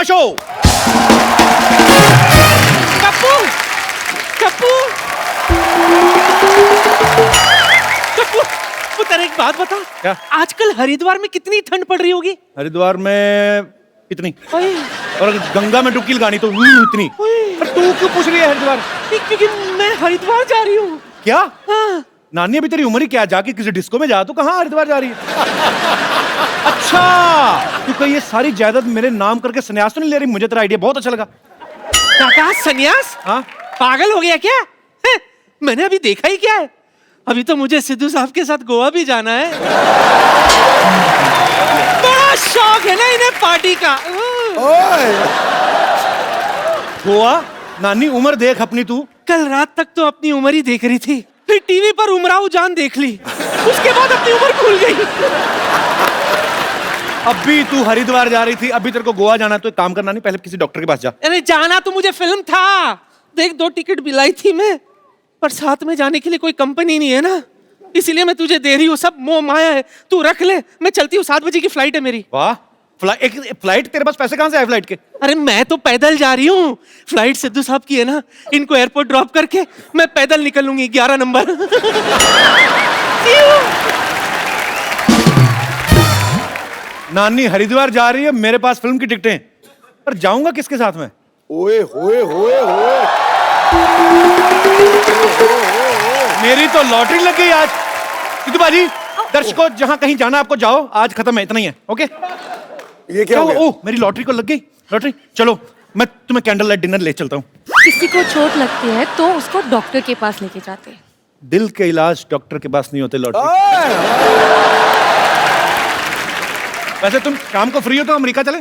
Cinema show. Kappu Kappu Kappu, वो तेरे एक बात बता, क्या? आजकल हरिद्वार में कितनी ठंड पड़ रही होगी? हरिद्वार में इतनी, ओए, और गंगा में डुबकी लगानी तो इतनी। पर तू क्यों पूछ रही है हरिद्वार? क्योंकि मैं हरिद्वार जा रही हूँ। क्या? हाँ। नानी अभी तेरी उम्र ही क्या, जाके किसी डिस्को में जा, तो कहाँ हरिद्वार जा रही है? अच्छा, तू कहीं ये सारी जायदाद मेरे नाम करके संन्यास तो नहीं ले रही? मुझे तेरा आइडिया बहुत अच्छा लगा। काका संन्यास? हाँ, पागल हो गया क्या? है? मैंने अभी देखा ही क्या है? अभी तो मुझे सिद्धू साहब के साथ गोवा भी जाना है। बड़ा शौक है ना इन्हें पार्टी का। गोवा? नानी उम्र देख अपनी तू। कल रात तक तो अपनी उम्र ही देख रही थी, फिर टीवी पर उमराव जान देख ली, उसके बाद अपनी उम्र भूल गई। अभी तू हरिद्वार जा रही थी, अभी तेरे को गोवा जाना है, तो एक काम करना, नहीं पहले किसी डॉक्टर के पास जा। अरे जाना तो मुझे फिल्म था, देख 2 टिकट बिलाई थी मैं, पर साथ में जाने के लिए कोई कंपनी नहीं है ना, इसीलिए मैं तुझे दे रही हूँ। सब मोह माया है, तू रख ले, मैं चलती हूँ, 7 बजे की फ्लाइट है मेरी। वाह, एक फ्लाइट? तेरे पास पैसे कहाँ से आए फ्लाइट के? अरे मैं तो पैदल जा रही हूँ, फ्लाइट सिद्धू साहब की है ना, इनको एयरपोर्ट ड्रॉप करके मैं पैदल निकल लूंगी 11 नंबर। नानी हरिद्वार जा रही है, मेरे पास फिल्म की टिकटें, पर जाऊंगा किसके साथ में? ओए होए होए होए, मेरी तो लॉटरी लग गई आज। सिद्धू बाजी, दर्शकों जहां कहीं जाना आपको जाओ, आज खत्म है, इतना ही है। ओके, ये क्या हो गया? ओह, मेरी लॉटरी को लग गई लॉटरी। चलो मैं तुम्हें कैंडल लाइट डिनर ले चलता हूँ। किसी को चोट लगती है तो उसको डॉक्टर के पास लेके जाते हैं। दिल के इलाज डॉक्टर के पास नहीं होते लॉटरी। वैसे तुम शाम को फ्री हो तो अमेरिका चले?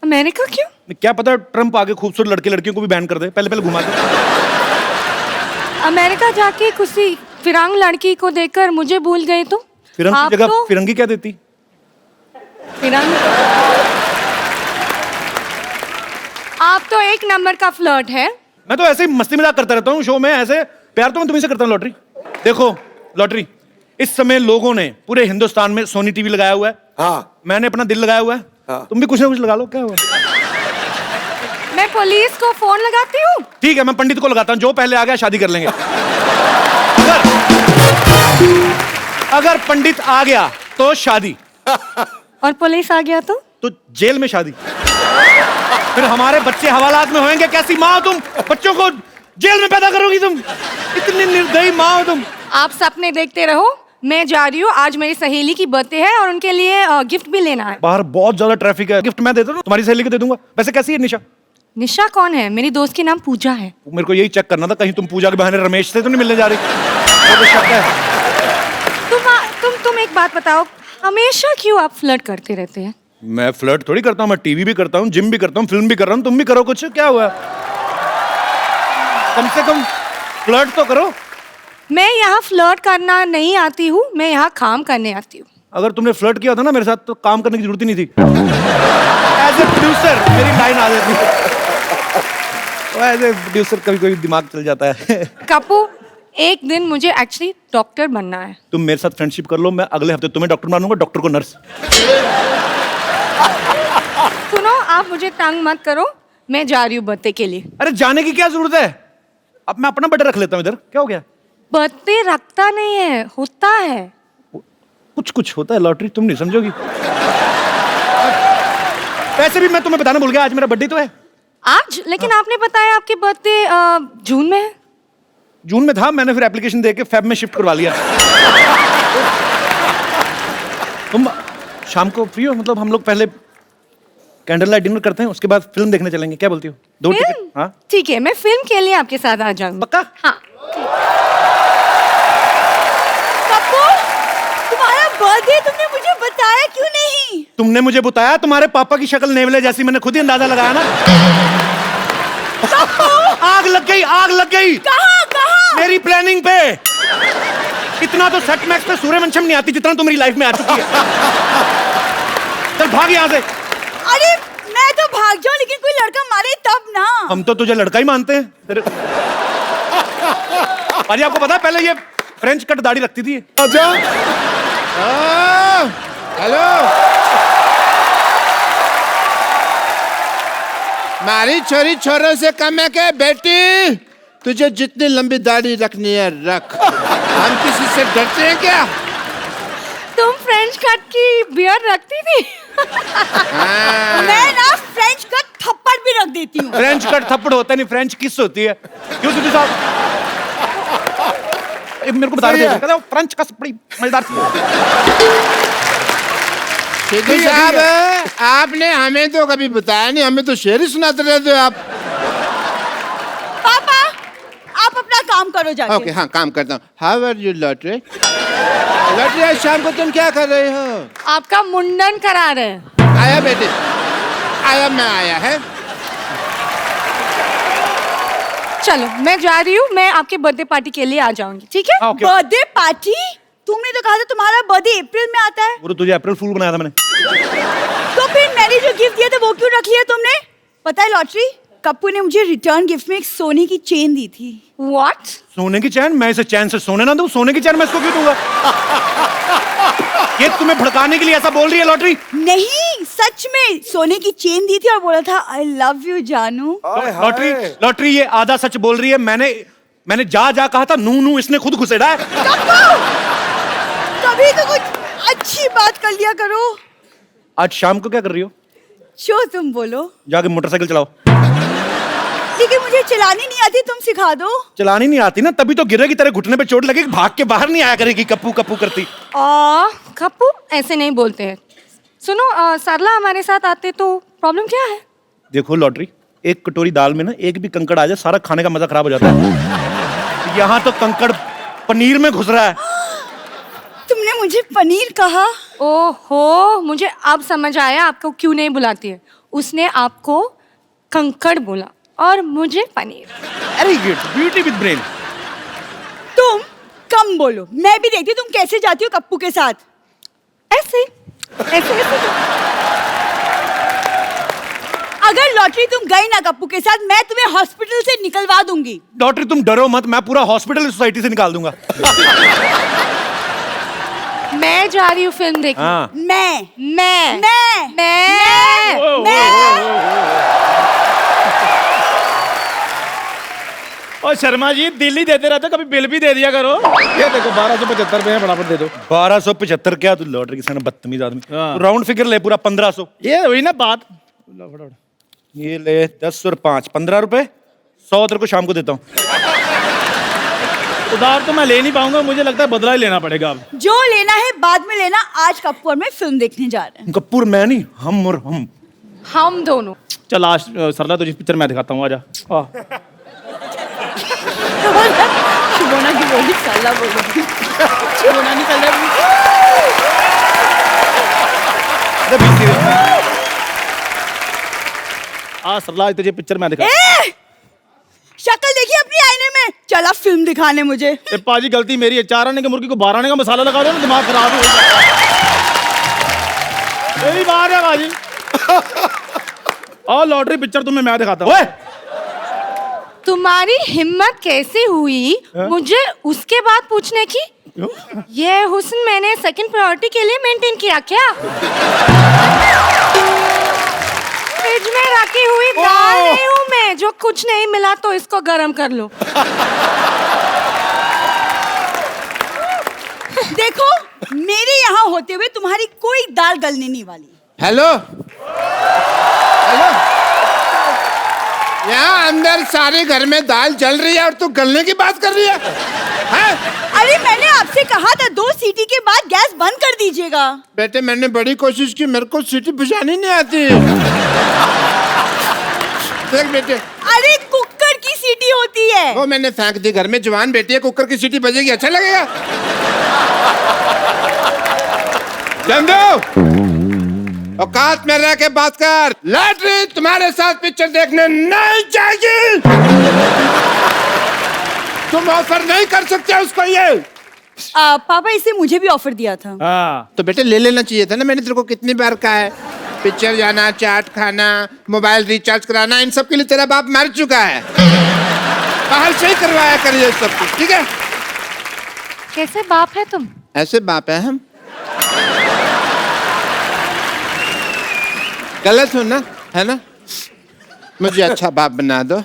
अमेरिका क्यों? क्या पता ट्रम्प आगे खूबसूरत लड़के लड़कियों को भी बैन कर दे, पहले पहले घुमा दे। अमेरिका जाके किसी फिरंग लड़की को देखकर मुझे भूल गए तो? फिरंग आप की जगह तो फिरंगी क्या देती? फिरंग। आप तो 1 नंबर का फ्लर्ट है। मैं तो ऐसे ही मस्ती मजाक करता रहता हूँ शो में, ऐसे प्यार तो मैं तुम्हीं से करता हूँ। लॉटरी देखो, लॉटरी इस समय लोगों ने पूरे हिंदुस्तान में सोनी टीवी लगाया हुआ है। हाँ, मैंने अपना दिल लगाया हुआ है। हाँ। तुम भी कुछ ना कुछ लगा लो, क्या हुआ? मैं पुलिस को फोन लगाती हूँ। ठीक है, मैं पंडित को लगाता हूँ, जो पहले आ गया शादी कर लेंगे। अगर पंडित आ गया तो शादी, और पुलिस आ गया तो जेल में शादी। फिर हमारे बच्चे हवालात में होंगे। कैसी माँ हो तुम, बच्चों को जेल में पैदा करोगी तुम? इतनी निर्दयी माँ हो तुम। आप सपने देखते रहो, मैं जा रही हूँ। आज मेरी सहेली की बर्थडे है और उनके लिए गिफ्ट भी लेना है। बाहर बहुत ज्यादा ट्रैफिक है, गिफ्ट मैं देता हूँ, तुम्हारी सहेली को दे दूंगा। वैसे कैसी है निशा? निशा कौन है? मेरी दोस्त की नाम पूजा है। मेरे को यही चेक करना था, कहीं तुम पूजा के बहाने रमेश से तो नहीं मिलने जा रही? तो शक है। तुम एक बात बताओ, हमेशा क्यों आप फ्लर्ट करते रहते हैं? मैं फ्लर्ट थोड़ी करता हूँ, मैं टीवी भी करता हूँ, जिम भी करता हूँ, फिल्म भी कर रहा हूँ। तुम भी करो कुछ, क्या हुआ? कम से कम फ्लर्ट तो करो। मैं यहाँ फ्लर्ट करना नहीं आती हूँ, मैं यहाँ काम करने आती हूँ। अगर तुमने फ्लर्ट किया था ना मेरे साथ, तो काम करने की जरूरत ही नहीं थी। एज ए प्रोड्यूसर मेरी लाइन आ जाती है। एज ए प्रोड्यूसर कभी कभी दिमाग चल जाता है। कप्पू, एक दिन मुझे एक्चुअली डॉक्टर बनना है। तुम मेरे साथ फ्रेंडशिप कर लो, मैं अगले हफ्ते तुम्हें डॉक्टर मानूंगा, डॉक्टर को नर्स। सुनो, आप मुझे तंग मत करो, मैं जा रही हूँ बर्थडे के लिए। अरे जाने की क्या जरूरत है, अब मैं अपना बर्थडे रख लेता हूँ इधर, क्या हो गया? बर्थडे रखता नहीं है, होता है। कुछ कुछ होता है लॉटरी, तुम नहीं समझोगी। वैसे भी मैं तुम्हें बताना भूल गया, आज मेरा बर्थडे तो है। आज? लेकिन आपने बताया आपके बर्थडे जून में है। जून में था, मैंने फिर एप्लीकेशन देके फेब में शिफ्ट करवा लिया। तुम शाम को फ्री हो? मतलब हम लोग पहले कैंडल लाइट डिनर करते हैं, उसके बाद फिल्म देखने चलेंगे, क्या बोलती हो? 2 टिकट? हाँ ठीक है, मैं फिल्म के लिए आपके साथ आ जाऊंगी। पक्का? हाँ। कप्पू, तुम्हारा बर्थडे तुमने मुझे बताया क्यों नहीं? तुमने मुझे बताया, तुम्हारे पापा की शक्ल नेवले जैसी, मैंने खुद ही अंदाजा लगाया ना। आग लग गई, आग लग गई। कहाँ कहाँ? मेरी प्लानिंग पे। इतना तो सेट मैक्स पे सूर्यवंशम नहीं आती जितना तो मेरी लाइफ में आ चुकी है। चल भाग यहाँ से। अरे मैं तो भाग जाऊं, लेकिन कोई लड़का मारे तब ना। हम तो तुझे लड़का ही मानते हैं। अरे आपको पता है पहले ये फ्रेंच कट दाढ़ी रखती थी। आजा। हेलो। मारी छोरी छोरों से कम है क्या बेटी? तुझे जितनी लंबी दाढ़ी रखनी है रख। हम किसी से डरते हैं क्या? तुम फ्रेंच कट की बियर्ड रखती थी? मैं ना फ्रेंच कट थप्पड़ भी रख देती हूँ। फ्रेंच कट थप्पड़ होता नहीं, फ्रेंच किस होती है। क्यों सिद्धू साहब? एक मेरे को बता रहे थे, कहते फ्रेंच कस बड़ी मजेदार थी। सिद्धू साहब, आपने हमें तो कभी बताया नहीं, हमें तो शेर ही सुनाते रहते हो आप। पापा आप अपना काम करो जाके। ओके हाँ, काम करता हूँ। How are you lottery? Lottery आज शाम को तुम क्या कर रहे हो? आपका मुंडन करा रहे हैं। आया बेटे, आया मैं आया है। चलो मैं जा रही हूँ, मैं आपके बर्थडे पार्टी के लिए आ जाऊंगी, ठीक है? ओके। Birthday party? तुमने तो कहा था तुम्हारा बर्थडे अप्रैल में आता है। वो तो तुझे अप्रैल फूल बनाया था मैंने। तो फिर मैंने जो गिफ्ट दिया था वो क्यों रख लिया तुमने? पता है लॉटरी, कप्पू ने मुझे रिटर्न गिफ्ट में एक सोने की चेन दी थी। What? सोने की चैन? मैं इसे चैन से सोने ना दूं? सोने की चैन मैं इसको क्यों दूंगा? ये तुम्हें भड़काने के लिए ऐसा बोल रही है लॉटरी? नहीं, सच में सोने की चेन दी थी और बोला था आई लव यू जानू। लॉटरी लॉटरी ये आधा सच बोल रही है। मैंने जा कहा था, नू नू इसने खुद घुसेड़ा है। कभी तो कुछ अच्छी बात कर लिया करो। आज शाम को क्या कर रही हो? जो तुम बोलो। जाके मोटरसाइकिल चलाओ। लेकिन मुझे चलानी नहीं आती, तुम सिखा दो। चलानी नहीं आती ना, तभी तो गिरेगी, तेरे घुटने पे चोट लगेगी, भाग के बाहर नहीं आया करेगी कप्पू कप्पू करती। कप्पू ऐसे नहीं बोलते हैं। सुनो, सरला हमारे साथ आते तो प्रॉब्लम क्या है? देखो लॉटरी, एक कटोरी दाल में ना एक भी कंकड़ आ जाए, सारा खाने का मजा खराब हो जाता है। यहाँ तो कंकड़ पनीर में घुस रहा है। तुमने मुझे पनीर कहा? ओहो, मुझे अब समझ आया आपको क्यों नहीं बुलाती है। उसने आपको कंकड़ बोला और मुझे paneer. Very good, beauty with brain. तुम कम बोलो, मैं भी देखती तुम कैसे जाती हो कप्पू के साथ। ऐसे ऐसे ऐसे। अगर लॉटरी तुम गई ना कप्पू के साथ, मैं तुम्हें हॉस्पिटल से निकलवा दूंगी। लॉटरी तुम डरो मत, मैं पूरा हॉस्पिटल सोसाइटी से निकाल दूंगा। मैं जा रही हूँ फिल्म देखने। हाँ। मैं मैं मैं मैं और शर्मा जी दिल्ली देते रहते, कभी बिल भी दे दिया करो। ये देखो 1275 रुपए फटाफट दे दो। 1275 क्या? तू लॉटरी के सामने बदतमीज आदमी। हाँ। राउंड फिगर ले पूरा 1500। ये हुई ना बात। ये ले 10 और 5 15 रुपए। 100 तेरे को शाम को देता हूँ। उधार तो मैं ले नहीं पाऊंगा, मुझे लगता है बदला ही लेना पड़ेगा अब। जो लेना है बाद में लेना। आज कप्पू और मैं फिल्म देखने जा रहे हैं। कपूर मैं नहीं, हम और हम दोनों। चल आज सरला तुझे पिक्चर मैं दिखाता हूँ, आजा। शुभोना की बोली साला बोली। शुभोना निकल रही। आज सरला आज तुझे पिक्चर मैं दिखा। शक्ल देखी अपनी आईने में। चला फिल्म दिखाने मुझे। ए पाजी गलती मेरी है, 4 आने के मुर्गी को 12 आने का मसाला लगा दो ना, दिमाग खराब हो जाएगा। यही बात है बाजी। और लॉटरी पिक्चर तुम्हें मैं दिखाता हूँ। तुम्हारी हिम्मत कैसे हुई मुझे उसके बाद पूछने की? ये हुस्न मैंने सेकंड प्रायोरिटी के लिए मेंटेन किया क्या? फ्रिज में रखी हुई दाल नहीं हूँ मैं, जो कुछ नहीं मिला तो इसको गरम कर लो। देखो, मेरे यहाँ होते हुए तुम्हारी कोई दाल गलने नहीं वाली। हेलो हेलो, यहाँ अंदर सारे घर में दाल जल रही है और तू गलने की बात कर रही है, हैं? अरे मैंने आपसे कहा था 2 सीटी के बाद गैस बंद कर दीजिएगा। बेटे मैंने बड़ी कोशिश की, मेरे को सीटी बजानी नहीं आती। देख बेटे, अरे कुकर की सीटी होती है। वो मैंने फेंक दी, घर में जवान बेटी है, कुकर की सीटी बजेगी अच्छा लगेगा? चंदू औकात में रह के बात कर। लॉटरी तुम्हारे साथ पिक्चर देखने नहीं जाएगी। तुम ऑफर नहीं कर सकते उसको ये। पापा इसे मुझे भी ऑफर दिया था। हाँ तो बेटे ले लेना चाहिए था ना, मैंने तेरे को कितनी बार कहा है, पिक्चर जाना, चाट खाना, मोबाइल रिचार्ज कराना, इन सब के लिए तेरा बाप मर चुका है। बाहर से ही करवाया करिए सब कुछ, ठीक है? कैसे बाप है तुम? ऐसे बाप है हम। गलत हो ना, है ना? मुझे अच्छा बाप बना दो,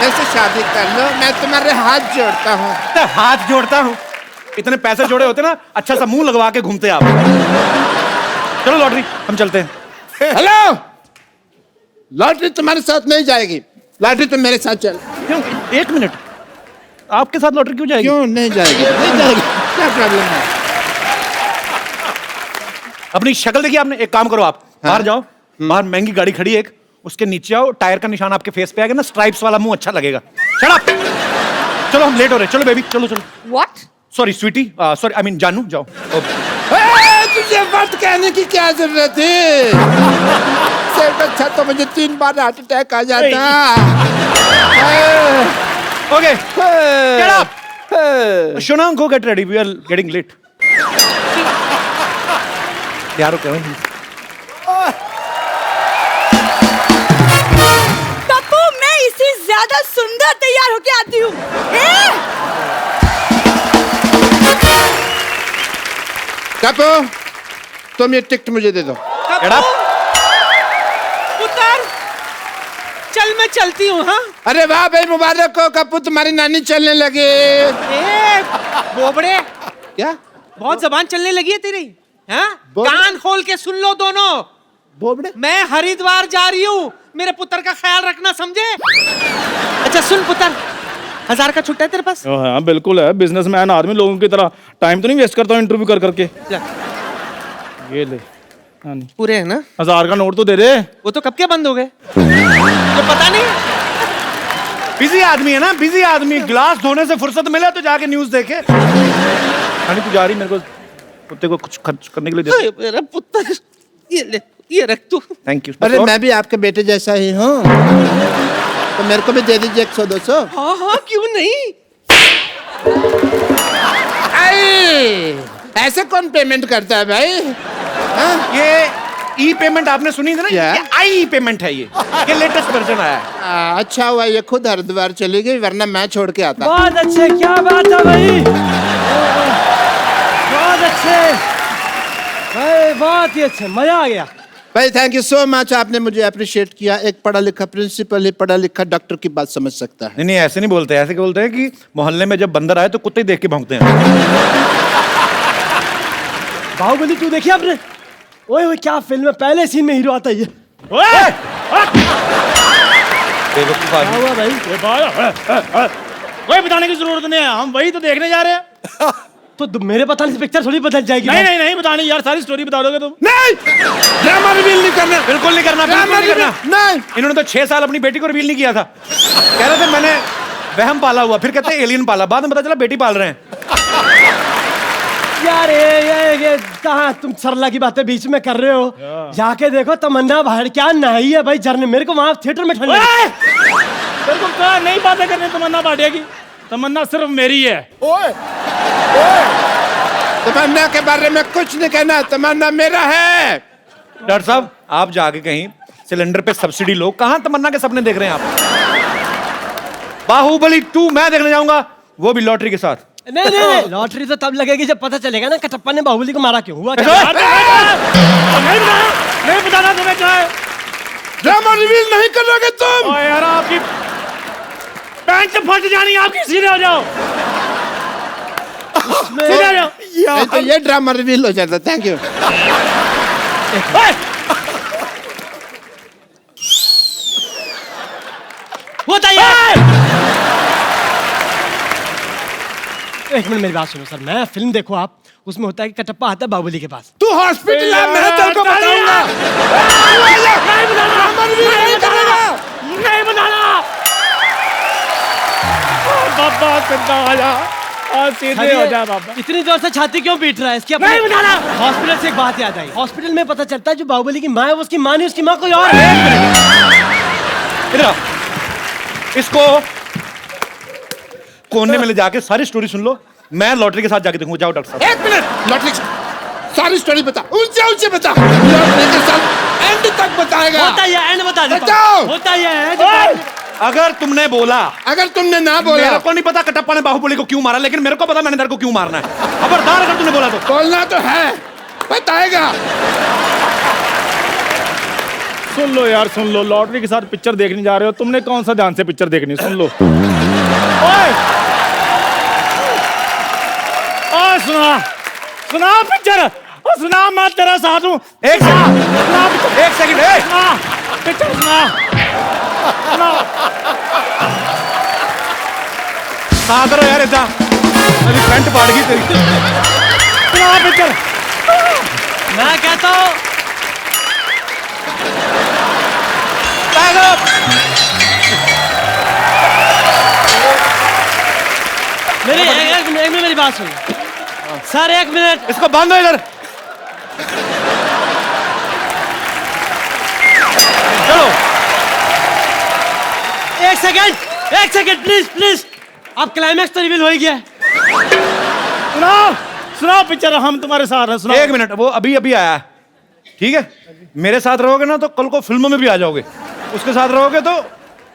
ऐसे शादी कर लो, मैं तुम्हारे हाथ जोड़ता हूँ। तो हाथ जोड़ता हूँ, इतने पैसे जोड़े होते ना, अच्छा सा मुंह लगवा के घूमते आप। चलो लॉटरी, हम चलते हैं। हेलो, लॉटरी तुम्हारे साथ नहीं जाएगी, लॉटरी तुम मेरे साथ चल। क्यों? एक मिनट, आपके साथ लॉटरी क्यों जाएगी? क्यों नहीं जाएगी? नहीं जाएगी, क्या प्रॉब्लम है? अपनी शक्ल देखिए आपने। एक काम करो, आप बाहर जाओ, बाहर महंगी गाड़ी खड़ी है एक, उसके नीचे आओ, टायर का निशान आपके फेस पे आएगा ना, स्ट्राइप्स वाला मुंह अच्छा लगेगा। Shut up! चलो हम लेट हो रहे हैं, चलो बेबी, चलो चलो। What? Sorry sweetie, sorry I mean जानू, जाओ। तुझे बात कहने की क्या जरूरत है? सिर्फ अच्छा तो मुझे 3 बार हार्ट अटैक आ जाता। Okay, get up. शोना, go get ready, we are getting late. यार ओके पप्पू, मैं इससे ज्यादा सुंदर तैयार होके आती हूँ। कपू, तुम ये टिकट मुझे दे दो। Get up. पुत्र, चल मैं चलती हूँ। हाँ अरे वाह भाई, मुबारक हो कपू, तुम्हारी नानी चलने लगे। ए बोबड़े, क्या बहुत जबान चलने लगी है तेरी। हाँ, बोबड़े? कान खोल के सुन लो दोनों। बोबड़े? मैं हरिद्वार जा रही हूँ, मेरे पुत्र का ख्याल रखना, समझे? अच्छा सुन पुत्र, 1000 का छुट्टा है तेरे पास? हाँ बिल्कुल है, बिजनेसमैन आदमी, लोगों की तरह टाइम तो नहीं वेस्ट करता हूँ इंटरव्यू कर करके। ये ले। हाँ नहीं, पूरे है ना? 1000 का नोट तो दे दे। वो तो कब के बंद हो गए, तो पता नहीं। बिजी आदमी है ना, बिजी आदमी, गिलास धोने से फुर्सत मिले तो जाके न्यूज देखे। हानी तू जा रही, मेरे को कुत्ते को कुछ खर्च करने के लिए दे। मेरा पुत्र, ये ले, ये रख तू। Thank you. अरे मैं भी आपके बेटे जैसा ही हूँ, तो मेरे को भी दे दीजिए 100-200। हाँ हाँ, क्यों नहीं। ऐसे कौन पेमेंट करता है भाई? ये ई पेमेंट आपने सुनी थी ना, क्या? ये आई पेमेंट है, ये लेटेस्ट वर्जन आया है। अच्छा हुआ ये खुद हरिद्वार चली गई, वरना मैं छोड़ के आता। बहुत अच्छे, क्या बात है भाई, बहुत अच्छे भाई, बहुत ही अच्छे, मजा आ गया भाई। थैंक यू सो मच, आपने मुझे अप्रिशिएट किया। एक पढ़ा लिखा प्रिंसिपल ही पढ़ा लिखा डॉक्टर की बात समझ सकता है। नहीं नहीं, ऐसे नहीं बोलते, ऐसे क्या बोलते हैं कि मोहल्ले में जब बंदर आए तो कुत्ते ही देख के भौंकते हैं। बाहुबली 2 देखी आपने? ओए ओए, क्या फिल्म है, पहले सीन में हीरो आता है ये। बेवकूफ क्या आदमी। हुआ भाई? कोई बताने की जरूरत नहीं है, हम वही तो देखने जा रहे हैं। तो मेरे बताने से पिक्चर थोड़ी बदल जाएगी। नहीं नहीं नहीं बतानी यार, सारी स्टोरी बता दोगे तुम। नहीं, ड्रामा रिवील नहीं करना, बिल्कुल नहीं करना, बिल्कुल नहीं करना। नहीं। इन्होंने तो 6 साल अपनी बेटी को रिवील नहीं किया था। कह रहे थे मैंने वहम पाला हुआ, फिर कहते हैं एलियन पाला, बाद में पता चला बेटी पाल रहे हैं। यार ये कहाँ तुम सरला की बातें बीच में कर रहे हो? जाके देखो, तमन्ना बाहर क्या नहाई है भाई झरने, मेरे को वहां थिएटर में ठंड लगी। तेरे को कहा नहीं बातें करनी तमन्ना भाटिया की, तमन्ना सिर्फ मेरी है। ओए तमन्ना के बारे में कुछ नहीं कहना, तमन्ना मेरा है। डॉक्टर साहब, आप जाके कहीं सिलेंडर पे सब्सिडी लो। कहाँ तमन्ना के सपने देख रहे हैं आप? बाहुबली 2 मैं देखने जाऊंगा, वो भी लॉटरी के साथ। नहीं नहीं नहीं, लॉटरी तो तब लगेगी जब पता चलेगा ना कटप्पा ने बाहुबली को मारा क्यों हुआ। नहीं बताना तुम्हें क्या है। ड्रामा रिवील नहीं करोगे तुम? ओ यार, आपकी पैंट फट जानी, आपकी सीधे हो जाओ, सीधे हो जाओ। नहीं तो ये ड्रामा रिवील हो जाता। Thank you. होता है। एक मिनट मेरी बात सुनो सर, मैं फिल्म देखो आप, उसमें होता है कि कटप्पा आता है बाहुबली के पास। तू हॉस्पिटल है, मैं तेरे को बताऊंगा। नहीं बताना बाबा, सिद्धा आ जा और सीधे हो जा बाबा। इतनी जोर से छाती क्यों पीट रहा है इसकी? नहीं बताना। हॉस्पिटल से एक बात याद आई, हॉस्पिटल में पता चलता है जो बाहुबली की माँ है वो उसकी माँ नहीं, उसकी माँ कोई और है। इधर आओ, इसको कोने में ले जाके सारी स्टोरी सुन लो, मैं लॉटरी के साथ जाके देखूंगा। जाओ डॉक्टर साहब। 1 मिनट, लॉटरी सारी स्टोरी बता, ऊंचे बता। लॉटरी के साथ एंड तक बताएगा। होता ही है, एंड बता देता बताओ। हूं। होता ही है। अगर तुमने बोला, अगर तुमने ना बोला, मेरे को नहीं पता कटप्पा ने बाहुबली को क्यों मारा, लेकिन मेरे को पता मैंने तेरे को क्यों मारना है। खबरदार अगर तुमने बोला तो। बोलना तो है, बताएगा। सुन लो यार, सुन लो, लॉटरी के साथ पिक्चर देखने जा रहे हो, तुमने कौन सा ध्यान से पिक्चर देखनी, सुन लो। ओए ओए सुना सुना पिक्चर, सुना, मैं तेरा साथ हूँ। एक सेकंड, पिक्चर सुना, सुना। कहाँ करो यार ऐसा, मेरी पैंट फाड़ गई तेरी। सुना पिक्चर। मैं कहता हूँ एक मिनट मेरी बात सुन सर, 1 मिनट। इसको बांधो इधर। चलो 1 सेकंड प्लीज प्लीज, अब क्लाइमैक्स तो रिवील हो ही गया है। सुनाओ सुनाओ पिक्चर, हम तुम्हारे साथ हैं, सुनाओ। 1 मिनट, वो अभी अभी आया है, ठीक है? मेरे साथ रहोगे ना तो कल को फिल्मों में भी आ जाओगे, उसके साथ रहोगे तो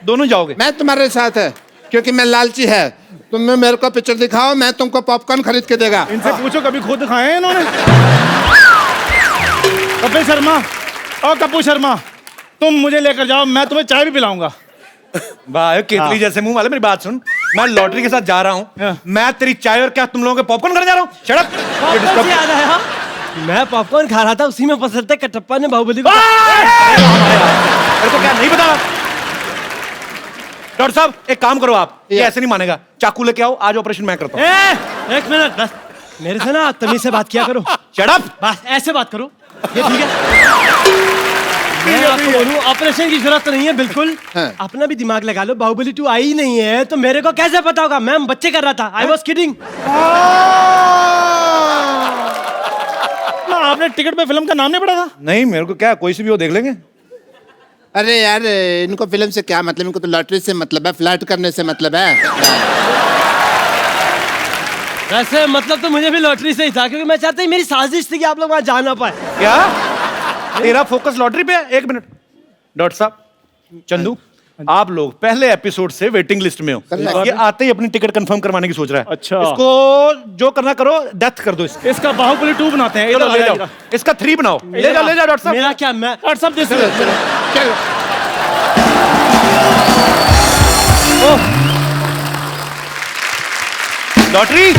दोनों जाओगे। मैं तुम्हारे साथ है क्योंकि मैं लालची है। तुम मेरे को पिक्चर दिखाओ, मैं तुमको पॉपकॉर्न खरीद के देगा। इनसे पूछो कभी खुद खाए हैं इन्होंने। कपिल शर्मा और कपूर शर्मा, तुम मुझे लेकर जाओ, मैं तुम्हें चाय भी पिलाऊंगा। भाई केतली जैसे मुंह वाले, मेरी बात सुन, मैं लॉटरी के साथ जा रहा हूँ, मैं तेरी चाय और क्या तुम लोगों के पॉपकॉर्न करने जा रहा हूँ। Shut up. पॉपकॉर्न से याद आया, मैं पॉपकॉर्न खा रहा था, उसी में फंसलते कटप्पा ने बाहुबली को। मेरे को क्या नहीं पता? डॉक्टर साहब एक काम करो आप, ये ऐसे नहीं मानेगा, चाकू लेके आओ, आज ऑपरेशन मैं करता हूँ। 1 मिनट बस, मेरे से ना तमीज से बात किया करो। Shut up. बस ऐसे बात करो, ये ठीक है? मैं आपको बोलूं, ऑपरेशन की जरूरत तो नहीं है बिल्कुल। हाँ। अपना भी दिमाग लगा लो, बाहुबली 2 आई नहीं है तो मेरे को कैसे पता होगा? मैं बच्चे कर रहा था, आई वॉज किडिंग। आपने टिकट पे फिल्म का नाम नहीं पढ़ा था? नहीं, मेरे को क्या, कोई सी भी हो देख लेंगे। अरे यार, इनको फिल्म से क्या मतलब, इनको तो लॉटरी से मतलब है, फ्लर्ट करने से मतलब है। वैसे मतलब तो मुझे भी लॉटरी से ही था, क्योंकि मैं चाहता ही मेरी साजिश थी कि आप लोग वहां जा ना पाए। क्या तेरा फोकस लॉटरी पे है? 1 मिनट डॉक्टर साहब, चंदू आप लोग पहले एपिसोड से वेटिंग लिस्ट में हो, ये आते ही अपनी टिकट कंफर्म करवाने की सोच रहा है। अच्छा। इसको जो करना करो, डेथ कर दो इसकी। इसका बाहुबली 2 बनाते हैं। चलो ले जाओ, इसका 3 बनाओ। ले जाओ डॉक्टर साहब। मेरा क्या, मैं डॉक्टर साहब जैसे लॉटरी।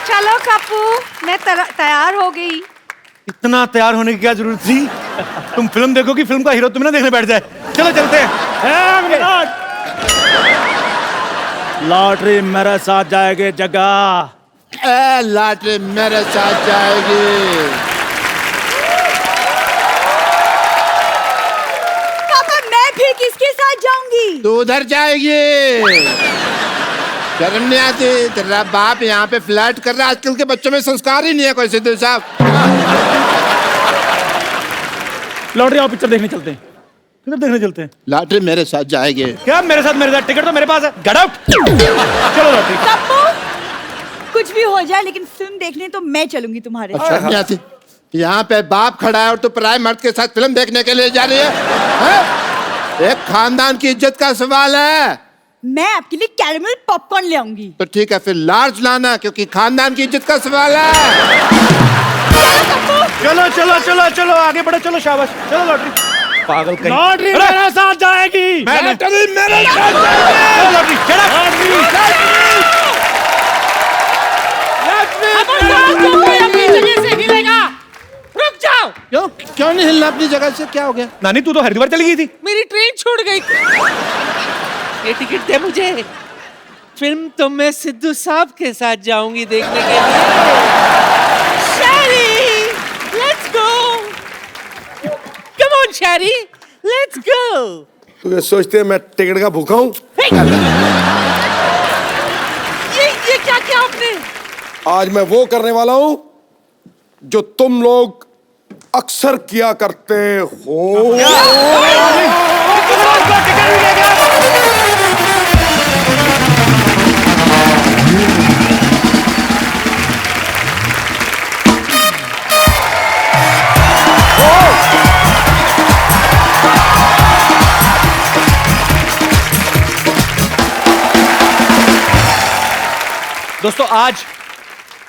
चलो कप्पू, मैं तैयार हो गई। इतना तैयार होने की क्या जरूरत थी? तुम फिल्म देखोगी, फिल्म का हीरो तुम्हें ना देखने बैठ जाए। चलो चलते हैं। लॉटरी मेरे साथ जाएगी जगह। लॉटरी मेरे साथ जाएगी। पापा मैं फिर किसके साथ जाऊंगी? तू उधर जाएगी। शर्म नहीं आती? तेरा बाप यहाँ पे फ्लर्ट कर रहा है। आजकल के बच्चों में संस्कार ही नहीं है कोई। सिद्धू साहब, लॉटरी आओ पिक्चर देखने चलते हैं। किधर देखने चलते हैं? लॉटरी मेरे साथ जाएगी। क्या मेरे साथ टिकट तो मेरे पास है। Get out. चलो लॉटरी। कप्पू, कुछ भी हो जाए लेकिन फिल्म देखने तो मैं चलूंगी तुम्हारे साथ। शर्म नहीं आती? यहाँ पे बाप खड़ा है और तू पराये मर्द के साथ फिल्म देखने के लिए जा रही है? एक खानदान की इज्जत का सवाल है। मैं आपके लिए कैरेमल पॉपकॉर्न ले आऊंगी। तो ठीक है, फिर लार्ज लाना, क्योंकि खानदान की इज्जत का सवाल है। चलो चलो चलो चलो आगे बढ़ो, चलो शाबाश, चलो लॉटरी। पागल कहीं। लॉटरी अरे! मेरे साथ जाएगी। लॉटरी मेरे साथ जाएगी। चलो लॉटरी, चलो। अपनी जगह से हिलेगा, रुक जाओ। क्यों क्यों नहीं हिलना अपनी जगह से? क्या हो गया? नानी तू तो हरिद्वार चली गई थी। मेरी ट्रेन छूट गई। ये टिकट दे मुझे, फिल्म तो मैं सिद्धू साहब के साथ जाऊंगी देखने के लिए। Sherry, let's go. Come on Sherry, let's go. तू ये सोचते है मैं टिकट का भूखा हूँ? ये क्या किया आपने? आज मैं वो करने वाला हूँ जो तुम लोग अक्सर किया करते हो। दोस्तों आज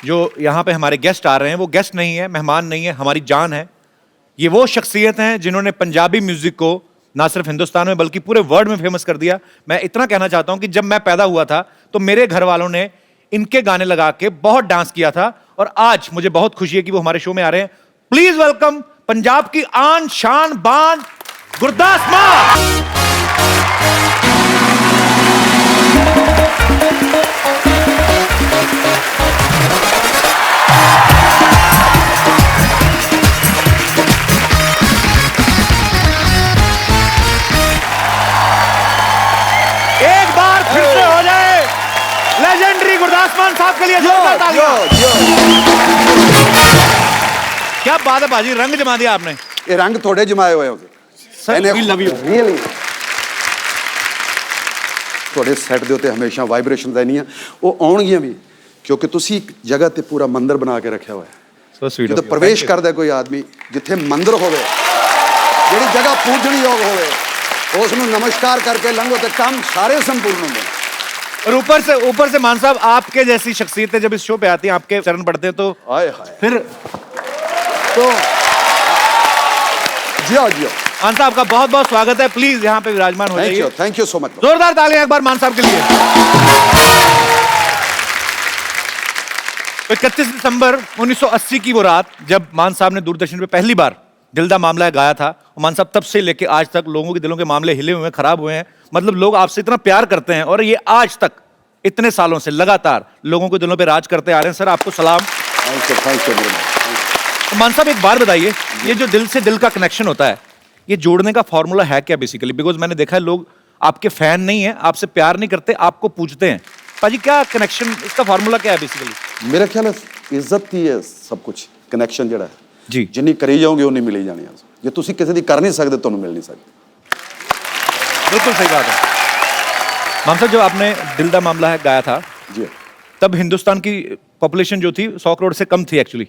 जो यहाँ पे हमारे गेस्ट आ रहे हैं वो गेस्ट नहीं है, मेहमान नहीं है, हमारी जान है। ये वो शख्सियत हैं जिन्होंने पंजाबी म्यूजिक को ना सिर्फ हिंदुस्तान में बल्कि पूरे वर्ल्ड में फेमस कर दिया। मैं इतना कहना चाहता हूं कि जब मैं पैदा हुआ था तो मेरे घर वालों ने इनके गाने लगा के बहुत डांस किया था, और आज मुझे बहुत खुशी है कि वो हमारे शो में आ रहे हैं। प्लीज वेलकम पंजाब की आन शान बान गुरदास मान। एक बार फिर से हो जाए लेजेंडरी गुरदास मान साहब के लिए जोरदार तालियां। क्या बात है बाजी, रंग जमा दिया आपने। ये रंग थोड़े जमाए हुए हो sir, we love you। Really थोड़े सैट ਦੇ ਉੱਤੇ ਹਮੇਸ਼ਾ ਵਾਈਬ੍ਰੇਸ਼ਨ ਰਹਿਣੀਆਂ, ਉਹ ਆਉਣਗੀਆਂ ਵੀ ਕਿਉਂਕਿ ਤੁਸੀਂ ਇੱਕ ਜਗ੍ਹਾ ਤੇ ਪੂਰਾ ਮੰਦਿਰ ਬਣਾ ਕੇ ਰੱਖਿਆ ਹੋਇਆ ਹੈ। So sweet of ਜਦੋਂ you। ਪ੍ਰਵੇਸ਼ ਕਰਦਾ ਕੋਈ ਆਦਮੀ ਜਿੱਥੇ ਮੰਦਿਰ ਹੋਵੇ, ਜਿਹੜੀ ਜਗ੍ਹਾ ਪੂਜਣਯੋਗ ਹੋਵੇ, ਉਸ ਨੂੰ ਨਮਸਕਾਰ ਕਰਕੇ ਲੰਘੋ ਤੇ ਕੰਮ ਸਾਰੇ ਸੰਪੂर्ण ਹੁੰਦੇ ਨੇ। और ऊपर से मान साहब आपके जैसी शख्सियतें जब इस शो पे आती हैं, आपके चरण पढ़ते हैं तो हाय हाय फिर तो जियो जियो। मान साहब का बहुत बहुत स्वागत है। प्लीज यहाँ पे विराजमान हो जाइए। Thank you so much. जोरदार तालियां एक बार मान साहब के लिए। 31 दिसंबर 1980 की वो रात जब मान साहब ने दूरदर्शन पे पहली बार दिल दा मामला है गाया था, और मान साहब तब से लेके आज तक लोगों के दिलों के मामले हिले हुए हैं, खराब हुए हैं। मतलब लोग आपसे इतना प्यार करते हैं, और ये आज तक इतने सालों से लगातार लोगों के दिलों पे राज करते आ रहे हैं। सर आपको सलाम। Thank you. तो मान साहब एक बार बताइए, ये जो दिल से दिल का कनेक्शन होता है, ये जोड़ने का फॉर्मूला है क्या बेसिकली? बिकॉज मैंने देखा है लोग आपके फैन नहीं है, आपसे प्यार नहीं करते, आपको पूछते हैं। पाजी क्या कनेक्शन, इसका फॉर्मूला क्या है बेसिकली? मेरा ख्याल है इज्जत ही है सब कुछ। कनेक्शन ਜਿਹੜਾ ਹੈ जी जिन्नी करी जाओगे उन्नी मिली जानी है। जे तुसी किसी दी कर नहीं सकते तो मिल नहीं सकती। बिल्कुल सही बात है। मान साहब जब आपने दिल दा मामला है गाया था जी तब हिंदुस्तान की पॉपुलेशन जो थी 100 करोड़ से कम थी एक्चुअली।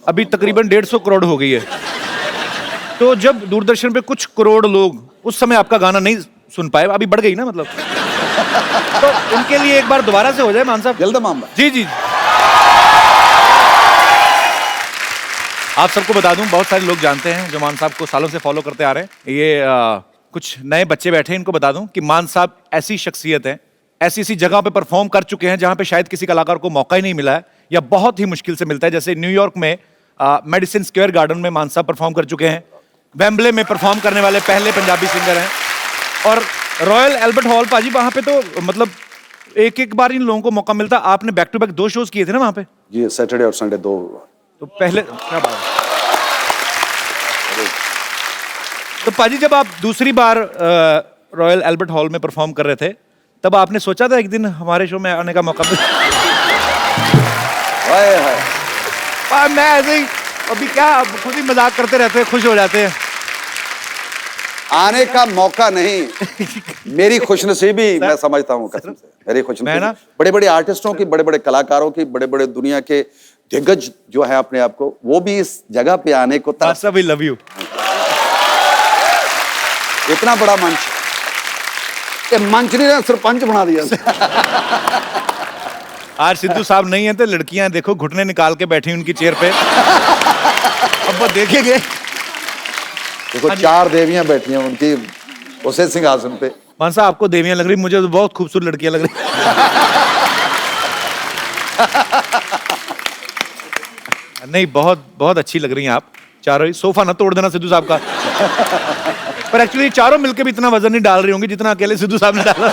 अभी तकरीबन 150 करोड़ हो गई है। तो जब दूरदर्शन पे कुछ करोड़ लोग उस समय आपका गाना नहीं सुन पाए, अभी बढ़ गई ना मतलब, तो उनके लिए एक बार दोबारा से हो जाए मान साहब। दिल दा मामला। जी जी। आप सबको बता दूं, बहुत सारे लोग जानते हैं जो मान साहब को सालों से फॉलो करते आ रहे हैं। ये कुछ नए बच्चे बैठे हैं, इनको बता दूं कि मान साहब ऐसी शख्सियत है, ऐसी ऐसी जगह पे परफॉर्म कर चुके हैं जहां पे शायद किसी कलाकार को मौका ही नहीं मिला है, या बहुत ही मुश्किल से मिलता है। जैसे न्यूयॉर्क में मेडिसिन स्क्वायर गार्डन में मान साहब परफॉर्म कर चुके हैं, वेम्बले में परफॉर्म करने वाले पहले पंजाबी सिंगर हैं, और रॉयल एल्बर्ट हॉल पाजी वहां पे तो मतलब एक एक बार इन लोगों को मौका मिलता। आपने बैक टू बैक 2 शोज किए थे ना वहां पे? जी सैटरडे और संडे 2। तो पहले क्या बात है। तो पाजी जब आप दूसरी बार रॉयल एल्बर्ट हॉल में परफॉर्म कर रहे थे, तब आपने सोचा था एक दिन हमारे शो में आने का मौका मिले? हाय हाय। मैं ऐसे ही अभी क्या खुद ही मजाक करते रहते हैं, खुश हो जाते हैं। आने का मौका नहीं, मेरी खुशनसीबी मैं समझता हूँ कसम से। मेरी खुशनसीबी ना बड़े बड़े आर्टिस्टों की, बड़े बड़े कलाकारों की, बड़े बड़े दुनिया के दिग्गज जो है अपने आप को, वो भी इस जगह पे आने को सब लव यू। इतना बड़ा मंच, ये मंच नहीं, सरपंच बना दिया। आज सिद्धू साहब नहीं है तो लड़कियां देखो घुटने निकाल के बैठी उनकी चेयर पे। अब वो देखेंगे। देखो 4 देवियां बैठी हैं उनकी उसे सिंहासन पे। मान साहब आपको देवियां लग रही, मुझे तो बहुत खूबसूरत लड़कियां लग रही। नहीं बहुत बहुत अच्छी लग रही हैं आप चारों ही। सोफा ना तोड़ देना सिद्धू साहब का। पर एक्चुअली चारों मिलकर भी इतना वजन नहीं डाल रही होंगी जितना अकेले सिद्धू साहब ने डाला।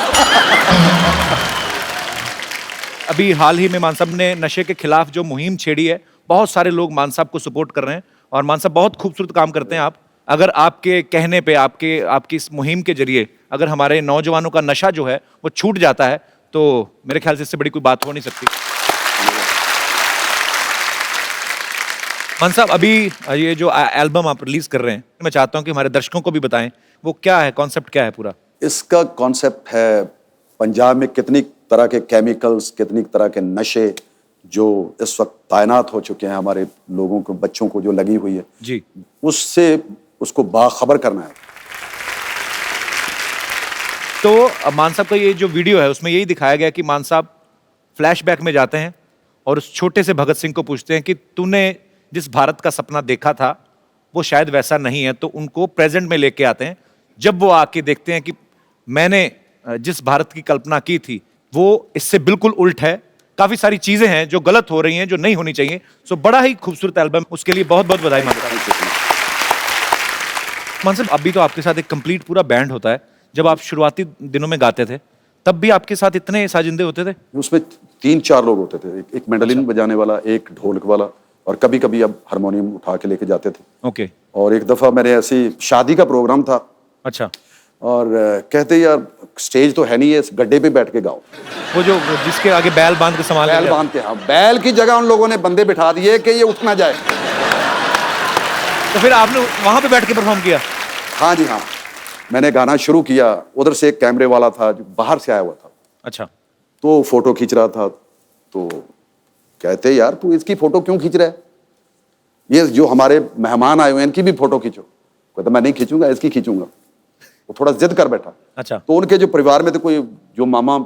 अभी हाल ही में मान साहब ने नशे के खिलाफ जो मुहिम छेड़ी है, बहुत सारे लोग मान साहब को सपोर्ट कर रहे हैं, और मान साहब बहुत खूबसूरत काम करते हैं आप। अगर आपके कहने पे, आपकी इस मुहिम के जरिए अगर हमारे नौजवानों का नशा जो है वो छूट जाता है, तो मेरे ख्याल से इससे बड़ी कोई बात हो नहीं सकती। मान साहब अभी ये जो एल्बम आप रिलीज कर रहे हैं, मैं चाहता हूं कि हमारे दर्शकों को भी बताएं वो क्या है, कॉन्सेप्ट क्या है पूरा? इसका कॉन्सेप्ट है पंजाब में कितनी तरह के केमिकल्स, कितनी तरह के नशे जो इस वक्त तैनात हो चुके हैं हमारे लोगों को, बच्चों को जो लगी हुई है जी, उससे उसको बाखबर करना है। तो मान साहब का ये जो वीडियो है उसमें यही दिखाया गया कि मान साहब फ्लैशबैक में जाते हैं और उस छोटे से भगत सिंह को पूछते हैं कि तूने जिस भारत का सपना देखा था वो शायद वैसा नहीं है, तो उनको प्रेजेंट में लेके आते हैं। जब वो आके देखते हैं कि मैंने जिस भारत की कल्पना की थी वो इससे बिल्कुल उल्ट है, काफी सारी चीजें हैं जो गलत हो रही हैं, जो नहीं होनी चाहिए। सो बड़ा ही खूबसूरत एल्बम, उसके लिए बहुत बहुत बधाई मांगता हूं। मान साहब, अभी तो आपके साथ एक कंप्लीट पूरा बैंड होता है। जब आप शुरुआती दिनों में गाते थे तब भी आपके साथ इतने साजिंदे होते थे? उसमें 3-4 लोग होते थे, एक मैंडोलिन बजाने वाला, एक ढोलक वाला, और कभी कभी अब हारमोनियम उठा के लेके जाते थे। ओके। और एक दफा मेरे ऐसी शादी का प्रोग्राम था। अच्छा। और कहते यार स्टेज तो है नहीं है, इस गड्ढे पे बैठ के गाओ। वो जो जिसके आगे बैल बांध के संभाल बैल बांध के, हाँ, बैल की जगह उन लोगों ने बंदे बिठा दिए कि ये उठ ना जाए। तो फिर आपने वहां पे बैठ के परफॉर्म किया? हाँ जी हाँ, मैंने गाना शुरू किया। उधर से एक कैमरे वाला था जो बाहर से आया हुआ था। अच्छा। तो फोटो खींच रहा था, तो कहते यार तू इसकी फोटो क्यों खींच रहा है, ये जो हमारे मेहमान आए हुए हैं इनकी भी फोटो खींचो। कहता मैं नहीं खींचूंगा, इसकी खींचूंगा। वो थोड़ा जिद कर बैठा। अच्छा। तो उनके जो परिवार में तो कोई जो मामा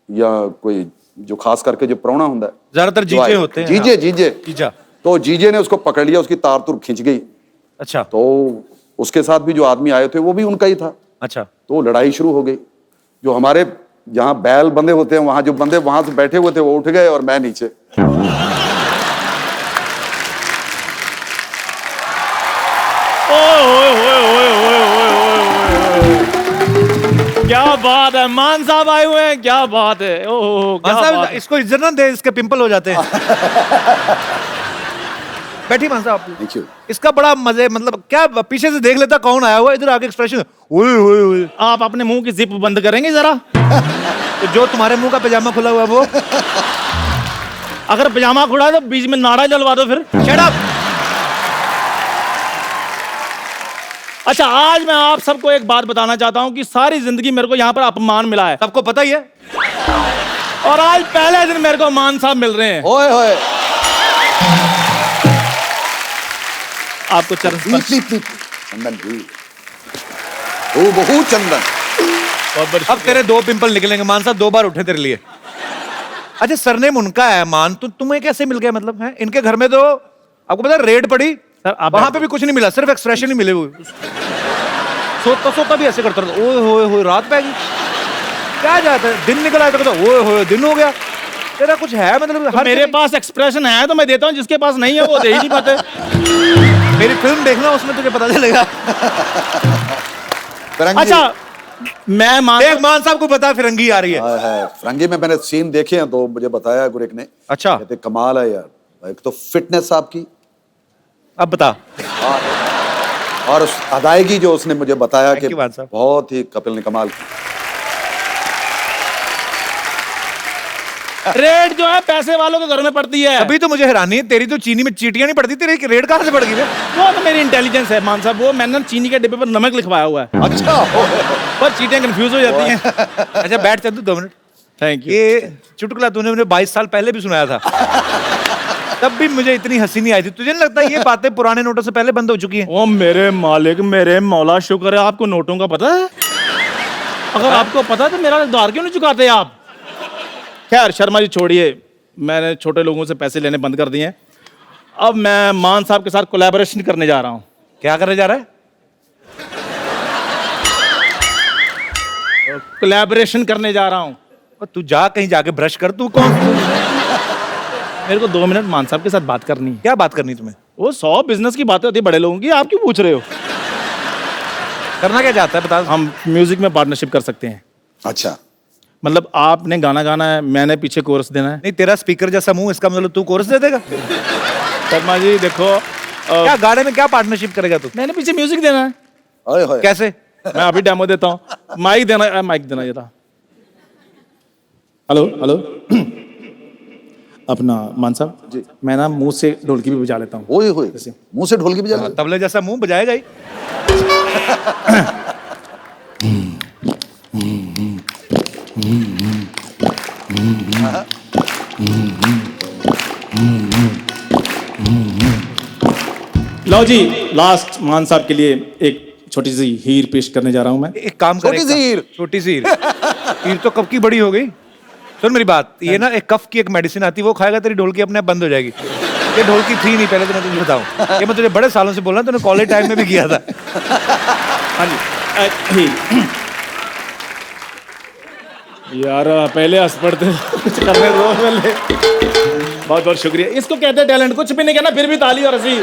या कोई जो खास करके जो प्राहुणा होता है, ज्यादातर जीजे होते हैं। जीजे जीजे जीजा। तो जीजे ने उसको पकड़ लिया, उसकी तार तुर खींच गई। अच्छा। तो उसके साथ भी जो आदमी आए थे वो भी उनका ही था। अच्छा। तो लड़ाई शुरू हो गई। जो हमारे जहां बैल बंधे होते हैं वहां जो बंदे वहां से बैठे हुए थे वो उठ गए और मैं नीचे। क्या बात है, मान साहब आए हुए हैं, क्या बात है। ओह क्या मान साहब, बात है। इसको इज्जत ना दे, इसके पिंपल हो जाते हैं। बैठिए मान साहब। Thank you. इसका बड़ा मजे, मतलब क्या पीछे से देख लेता कौन आया हुआ, इधर आके एक्सप्रेशन ओए ओए ओए। आप अपने मुंह की जिप बंद करेंगे जरा? तो जो तुम्हारे मुंह का पैजामा खुला हुआ है वो। अगर पजामा खुला है तो बीच में नाड़ा जलवा दो फिर। Shut up. अच्छा, आज मैं आप सबको एक बात बताना चाहता हूं कि सारी जिंदगी मेरे को यहाँ पर अपमान मिला है, सबको पता ही है। और आज पहले दिन मेरे को मान साहब मिल रहे हैं। ओए होए। आपको चरण चंदन जी, ओ बहुत चंदन। अब तेरे 2 पिंपल निकलेंगे मान साहब, 2 बार उठे तेरे लिए। अच्छा, सरनेम उनका है मान, तो तुम्हें कैसे मिल गया? मतलब है इनके घर में तो आपको पता है रेड पड़ी सर, आप वहां पे भी कुछ नहीं मिला, सिर्फ एक्सप्रेशन ही मिले हुए। सोता सोता भी ऐसे करता रहता, ओए होए होए रात पै गई। क्या जाता है, दिन निकल आया तो ओए होए दिन हो गया। तेरा कुछ है मतलब? तो मेरे पास एक्सप्रेशन है तो मैं देता हूं, जिसके पास नहीं है वो दे ही नहीं पाते। मेरी फिल्म देखना, उसमें तुझे पता चलेगा। अच्छा, मैं मान साहब को बता फिरंगी आ रही है। फिरंगी में मैंने सीन देखे हैं तो मुझे बताया गुरेक ने। अच्छा। कहते कमाल है यार, एक तो फिटनेस आपकी, अब बता। और उस अदायगी जो उसने मुझे बताया Thank कि you, मान साहब। बहुत ही कपिल ने कमाल की। रेड जो है पैसे वालों के घर में पड़ती है। अभी तो मुझे हैरानी है, तेरी तो चीनी में चीटियां नहीं पड़ती, तेरी रेड कहां से पड़ गई? वो तो मेरी इंटेलिजेंस है मान साहब, वो मैंने चीनी के डिब्बे पर नमक लिखवाया हुआ है। अच्छा। पर चीटियां कंफ्यूज हो जाती हैं। अच्छा बैठ चंदू 2 मिनट। Thank you. ये चुटकुला तूने मुझे 22 साल पहले भी सुनाया था। तब भी मुझे इतनी हंसी नहीं आई थी। तुझे नहीं लगता ये बातें पुराने नोटों से पहले बंद हो चुकी हैं? ओ मेरे मालिक, मेरे मौला, शुक्र है आपको नोटों का पता है। अगर आपको पता है तो मेरा उधार क्यों नहीं चुकाते आप? खैर शर्मा जी छोड़िए, मैंने छोटे लोगों से पैसे लेने बंद कर दिए हैं। अब मैं मान साहब के साथ कोलैबोरेशन करने जा रहा हूं। क्या करने जा रहा है? कोलैबोरेशन करने जा रहा हूं। और तू जा कहीं जाके ब्रश कर। तू कौन? मेरे को 2 मिनट मान साहब के साथ बात करनी है। क्या बात करनी तुम्हें? वो 100 बिजनेस की बातें होती है बड़े लोगों की, आप क्यों पूछ रहे हो? करना क्या चाहता है बता। हम म्यूजिक में पार्टनरशिप कर सकते हैं। अच्छा, मतलब आपने गाना गाना है, मैंने पीछे कोरस देना है। नहीं, तेरा स्पीकर जैसा मुंह, इसका मतलब तू कोरस दे देगा? शर्मा जी देखो, क्या गाने में क्या पार्टनरशिप करेगा तू? मैंने पीछे म्यूजिक देना है। ओए होए। कैसे? मैं अभी डेमो देता हूँ। माइक देना जरा। Hello hello. अपना मान साहब जी, मैं ना मुंह से ढोलकी भी बजा लेता हूँ। ओए होए, मुंह से ढोलकी बजा ले। तबले जैसा मुंह बजाएगा ही। लो जी, लास्ट मान साहब के लिए एक छोटी सी हीर पेश करने जा रहा हूं मैं। एक काम कर। छोटी सी हीर। छोटी सी हीर। हीर तो कब की बड़ी हो गई। सुन मेरी बात, ये ना एक कफ की एक मेडिसिन आती है, वो खाएगा तेरी ढोलकी अपने आप बंद हो जाएगी। ये ढोलकी थी नहीं पहले, तो मैं तुझे बताऊं, ये मैं तुझे बड़े सालों से बोल रहा हूं, तूने कॉलेज टाइम में भी किया था। हाँ जी। यार पहले हंस पड़ते कुछ करने दो पहले। बहुत बहुत शुक्रिया। इसको कहते हैं टैलेंट, कुछ भी नहीं कहना फिर भी ताली और हंसी।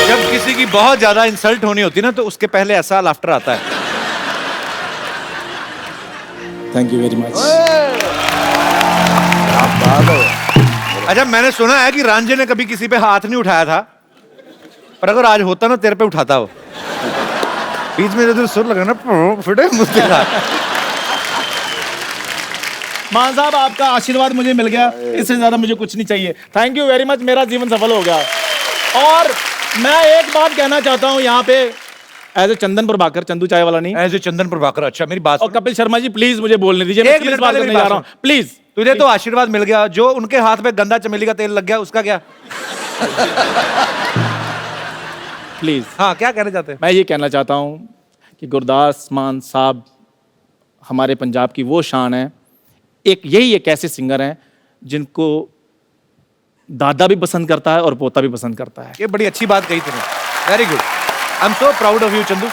जब किसी की बहुत ज्यादा इंसल्ट होनी होती है ना, तो उसके पहले ऐसा लाफ्टर आता है। Thank you very much. अच्छा, मैंने सुना है कि रांझे ने कभी किसी पे हाथ नहीं उठाया था, पर अगर आज होता ना तेरे पे उठाता हो। बीच में जो सुर लगा ना, फिटे मुझसे खा। मान साहब आपका आशीर्वाद मुझे मिल गया, इससे ज्यादा मुझे कुछ नहीं चाहिए। थैंक यू वेरी मच, मेरा जीवन सफल हो गया। और मैं एक बात कहना चाहता हूँ यहाँ पे, एज ए चंदन प्रभाकर, चंदू चाय वाला नहीं, एज ए चंदन प्रभाकर। अच्छा मेरी बात और कपिल शर्मा जी प्लीज मुझे बोलने दीजिए, मैं एक सीरियस मिनट बात पहले करने मेरी जा बात रहा हूँ प्लीज। तुझे तो आशीर्वाद मिल गया, जो उनके हाथ में गंदा चमेली का तेल लग गया उसका क्या? प्लीज। हाँ, क्या कहना चाहते हैं? मैं ये कहना चाहता हूँ कि गुरदास मान साहब हमारे पंजाब की वो शान है। यही एक ऐसे सिंगर हैं जिनको दादा भी पसंद करता है और पोता भी पसंद करता है। ये बड़ी अच्छी बात कही तूने, very good. I am so proud of you Chandu.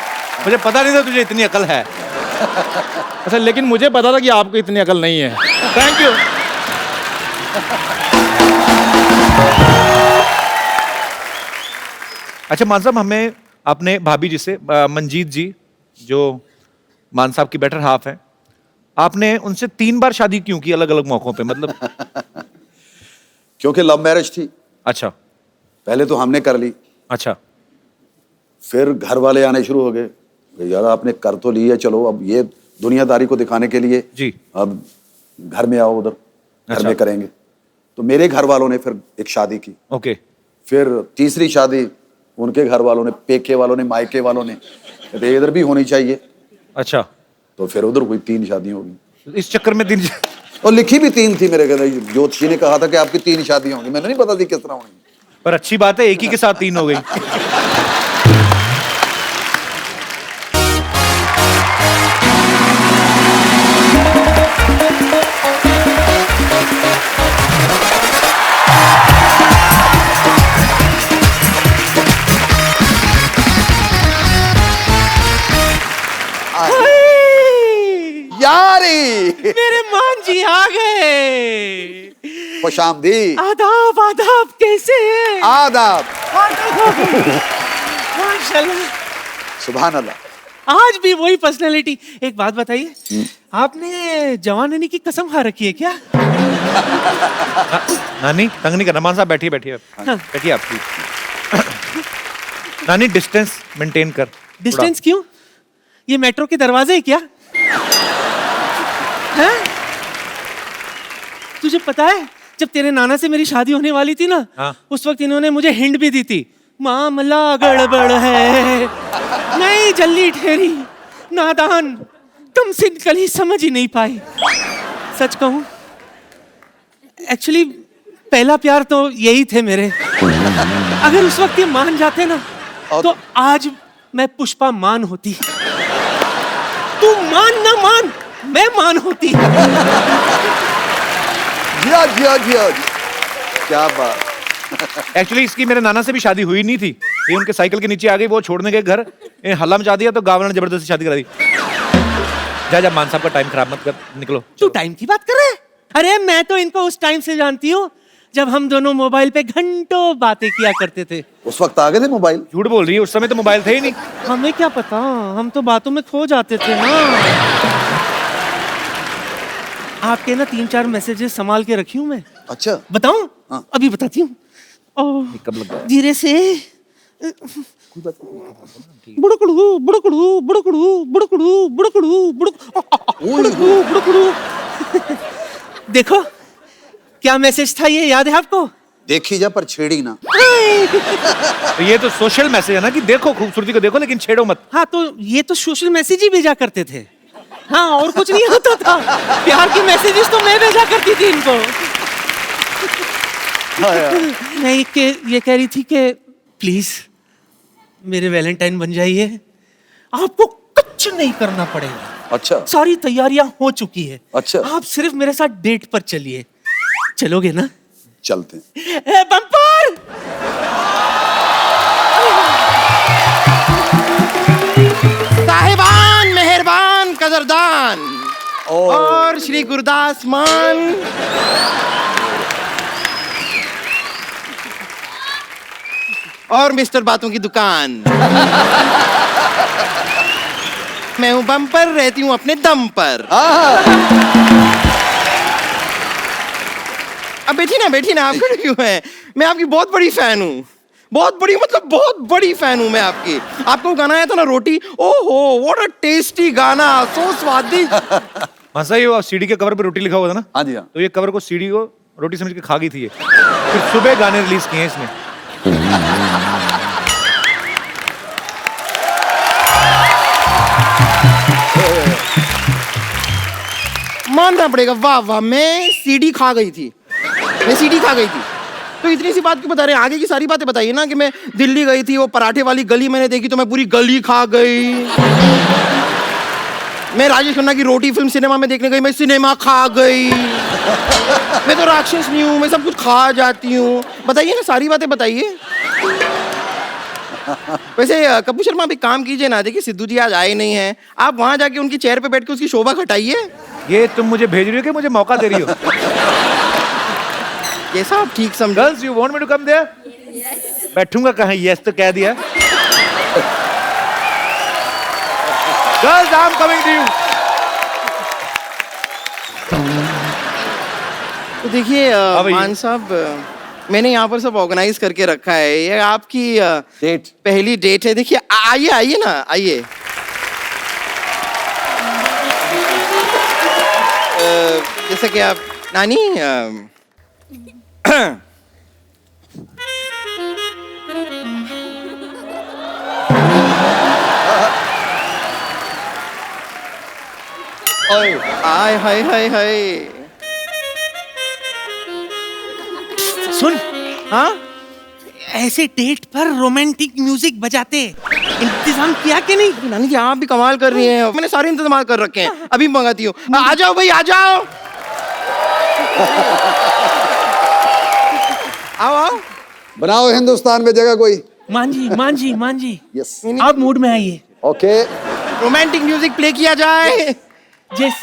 मुझे पता नहीं था तुझे इतनी अकल है। अच्छा, लेकिन मुझे पता था कि आपको इतनी अकल नहीं है। Thank you. अच्छा मान साहब, हमें अपने भाभी जी से, मंजीत जी जो मान साहब की बेटर हाफ है, आपने उनसे 3 बार शादी क्यों की अलग अलग मौकों पे? मतलब क्योंकि लव मैरिज थी। अच्छा। पहले तो हमने कर ली, अच्छा। फिर घर वाले आने शुरू हो गए, यार आपने कर तो ली है, चलो अब ये दुनियादारी को दिखाने के लिए जी अब घर में आओ, उधर घर अच्छा। में करेंगे। तो मेरे घर वालों ने फिर एक शादी की। ओके। फिर तीसरी शादी उनके घर वालों ने, पेके वालों ने, मायके वालों ने, कहते इधर भी होनी चाहिए। अच्छा। तो फिर उधर हुई 3 शादी होगी। इस चक्कर में 3 और लिखी भी 3 थी मेरे घर। ज्योतिषी ने कहा था कि आपकी 3 शादी होंगी, मैंने नहीं पता थी किस तरह होंगी। पर अच्छी बात है, एक ही के साथ 3 हो गई। यारी मेरे मान जी आ गए। खुशामदी। आदाब आदाब, कैसे हैं? आदाब। माशाल्लाह। सुभान अल्लाह। आज भी वही पर्सनालिटी। एक बात बताइए, आपने जवानी की कसम खा रखी है क्या? नानी तंग नहीं करना। मान साहब बैठिए बैठिए, हाँ। बैठिए आप प्लीज। नानी डिस्टेंस मेंटेन कर। डिस्टेंस क्यों? ये मेट्रो के दरवाजे है क्या? हैं? तुझे पता है जब तेरे नाना से मेरी शादी होने वाली थी ना, हाँ। उस वक्त इन्होंने मुझे हिंट भी दी थी, मामला गड़बड़ है। नहीं जल्दी ठहरी, नादान, तुम सिंपली समझ ही नहीं पाई। सच कहूं, एक्चुअली पहला प्यार तो यही थे मेरे। अगर उस वक्त ये मान जाते ना, तो आज मैं पुष्पा मान होती। तू मान ना मान, मैं मान होती। जिया जिया जिया, क्या बात। एक्चुअली इसकी मेरे नाना से भी शादी हुई नहीं थी। ये उनके साइकिल के नीचे आ गई, वो छोड़ने गए घर, हल्ला मचा दिया, तो गाँव वालों ने जबरदस्ती शादी करा दी। जा मान साहब का टाइम खराब मत कर, निकलो। तू टाइम की बात कर रहा है? अरे मैं तो इनको उस टाइम से जानती हूँ जब हम दोनों मोबाइल पे घंटों बातें किया करते थे। उस वक्त आ गए थे मोबाइल? झूठ बोल रही है, उस समय तो मोबाइल थे ही नहीं। हमें क्या पता, हम तो बातों में खो जाते थे ना। आपके ना 3-4 मैसेजेस संभाल के रखी हूँ मैं। अच्छा, बताऊं? हाँ। अभी बताती हूँ। कब लग गया? धीरे से। बुड़कुड़ू बुड़कुड़ू बुड़कुड़ू बुड़कुड़ू बुड़कुड़ू बुड़कुड़ू बुड़कुड़ू। देखो क्या मैसेज था, ये याद है आपको? देखी जा पर छेड़ी ना। तो ये तो सोशल मैसेज है ना कि देखो खूबसूरती को देखो लेकिन छेड़ो मत। हाँ, तो ये तो सोशल मैसेज ही भेजा करते थे। हाँ, और कुछ नहीं होता था। प्यार की मैसेजेस तो मैं भेजा करती थी इनको। मैं ये कह रही थी कि प्लीज मेरे वैलेंटाइन बन जाइए। आपको कुछ नहीं करना पड़ेगा। अच्छा सारी तैयारियां हो चुकी है। अच्छा। आप सिर्फ मेरे साथ डेट पर चलिए। चलोगे ना? चलते हैं। ए, बम्पर! साहिबान, मेहरबान, कदरदान और श्री गुरदास मान। और मिस्टर बातों की दुकान। मैं हूं बम्पर, रहती हूं अपने दम पर। अब बैठी ना, आप खड़े क्यों हैं? मैं आपकी बहुत बड़ी फैन हूं, बहुत बड़ी, मतलब बहुत बड़ी फैन हूं मैं आपकी। आपको गाना आया था ना रोटी, ओहो व्हाट अ टेस्टी गाना, सो स्वादिष्ट। मसा ही वो सीडी के कवर पे रोटी लिखा हुआ था ना। हाँ जी हाँ। तो ये कवर को सीडी को रोटी समझ के खा गई थी ये। फिर सुबह गाने रिलीज किए हैं इसने। मानना पड़ेगा, वाह वाह, मैं सीडी खा गई थी। तो इतनी सी बात क्यों बता रहे हैं? आगे की सारी बातें बताइए ना। कि मैं दिल्ली गई थी, वो पराठे वाली गली मैंने देखी तो मैं पूरी गली खा गई। मैं राजेश खन्ना की रोटी फिल्म सिनेमा में देखने गई, मैं सिनेमा खा गई। मैं तो राक्षस नहीं हूँ, मैं सब कुछ खा जाती हूँ। बताइए ना, सारी बातें बताइए। वैसे कपूर शर्मा भी काम कीजिए ना, देखिए सिद्धू जी आज आए नहीं हैं, आप वहां जाके उनकी चेयर पे बैठ के उसकी शोभा घटाइए। ये तुम मुझे भेज रही हो कि मुझे मौका दे रही हो? कैसा आप ठीक समझो। Girls you want me to come there? बैठूंगा कहाँ? यस तो कह दिया। Girls I am coming to you. तो देखिए भाई। मान साहब, मैंने यहाँ पर सब ऑर्गेनाइज करके रखा है। ये आपकी डेट पहली डेट है। देखिए आइए ना, आइए। जैसा कि आप नानी आय हाय हाय हाय। सुन, हाँ ऐसे डेट पर रोमांटिक म्यूजिक बजाते इंतजाम किया कि नहीं? नानी जी, आप भी कमाल कर रही हैं। मैंने सारे इंतजाम कर रखे हैं, अभी मंगाती हूँ। आ जाओ भाई, आ जाओ। आओ आओ। बनाओ हिंदुस्तान में जगह कोई। मान जी यस आप मूड में आइए। ओके। रोमांटिक म्यूजिक प्ले किया जाए। जिस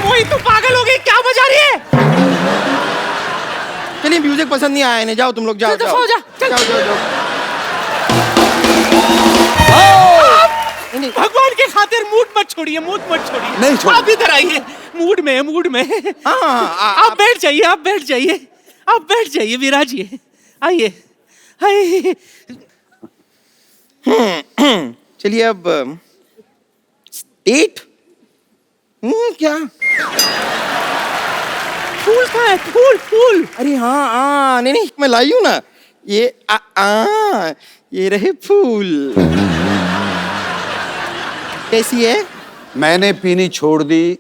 मोहित तो पागल हो गई, क्या बजा रही है? चलिए, म्यूजिक पसंद नहीं आया इन्हें, जाओ तुम लोग, जाओ चल, जाओ सो जा, चल। जाओ जाओ जाओ। भगवान के खातिर मूड मत छोड़िए। नहीं छोड़। आप इधर आइए, मूड में। हाँ, आप बैठ जाइए, विराजिए। आइए। चलिए अब डेट। क्या फूल कहाँ है? फूल। अरे हाँ, नहीं मैं लाई हूँ ना, ये ये रहे फूल। कैसी है? मैंने पीनी छोड़ दी,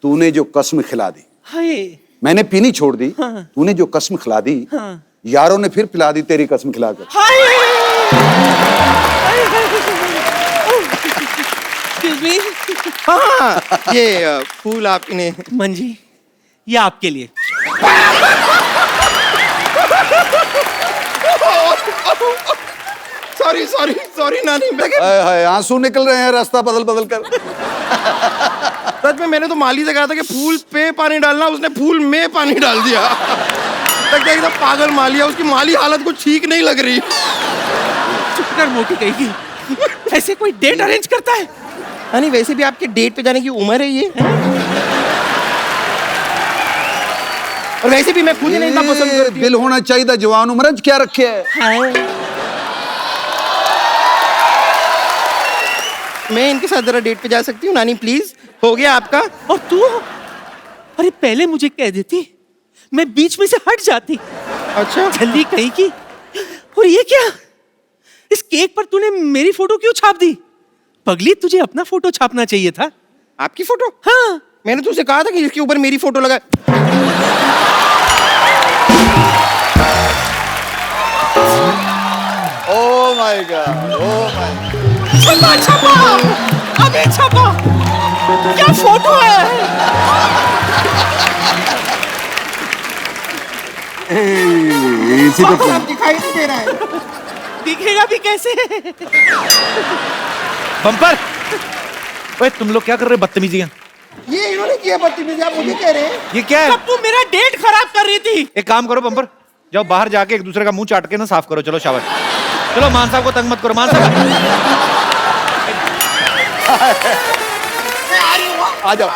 तूने जो कसम खिला दी। हाय। मैंने पीनी छोड़ दी, हाँ। तूने जो कसम खिला दी। हाँ। यारों ने फिर पिला दी तेरी कसम खिलाकर। Excuse me? हाँ, ये फूल आपने। मंजी, ये आपके लिए। सॉरी नानी। हाय हाय, आंसू निकल रहे हैं रास्ता बदल कर। सच में मैंने तो माली से कहा था कि फूल पे पानी डालना, उसने फूल में पानी डाल दिया। लगता है एकदम पागल माली है, उसकी माली हालत कुछ ठीक नहीं लग रही। चुप कर मोटी कहेगी। ऐसे कोई डेट अरेंज करता है? नहीं, वैसे भी आपके डेट पे जाने की उम्र है ये। और वैसे भी मैं खुद ही नहीं इतना पसंद करती हूँ। दिल होना चाहिए था, जवान उम्र क्या रखे है। मैं इनके साथ जरा डेट पे जा सकती हूँ नानी, प्लीज? हो गया आपका? और तू? अरे पहले मुझे कह देती, मैं बीच में से हट जाती। अच्छा, जल्दी कहीं की। और ये क्या? इस केक पर तूने मेरी फोटो क्यों छाप दी? पगली, तुझे अपना फोटो छापना चाहिए था। आपकी फोटो? हाँ। मैंने तुझसे कहा था कि इसके ऊपर मेरी फोटो लगा। Oh my God. Oh my God. छपा छपा, अभी छपा। क्या फोटो है? इसी पे तुम दिखाई नहीं दे रहा है। दिखेगा भी कैसे? बम्पर, ओए तुम लोग क्या कर रहे हो बदतमीजियां? ये इन्होंने किया बदतमीजी, आप मुझे कह रहे हैं? ये क्या है? कप्पू मेरा डेट खराब कर रही थी। एक काम करो बम्पर, जाओ बाहर जाके एक दूसरे का मुंह चाट के ना साफ करो। चलो शाबाश। चलो मान साहब को तंग मत करो। मान साहब आ जाओ।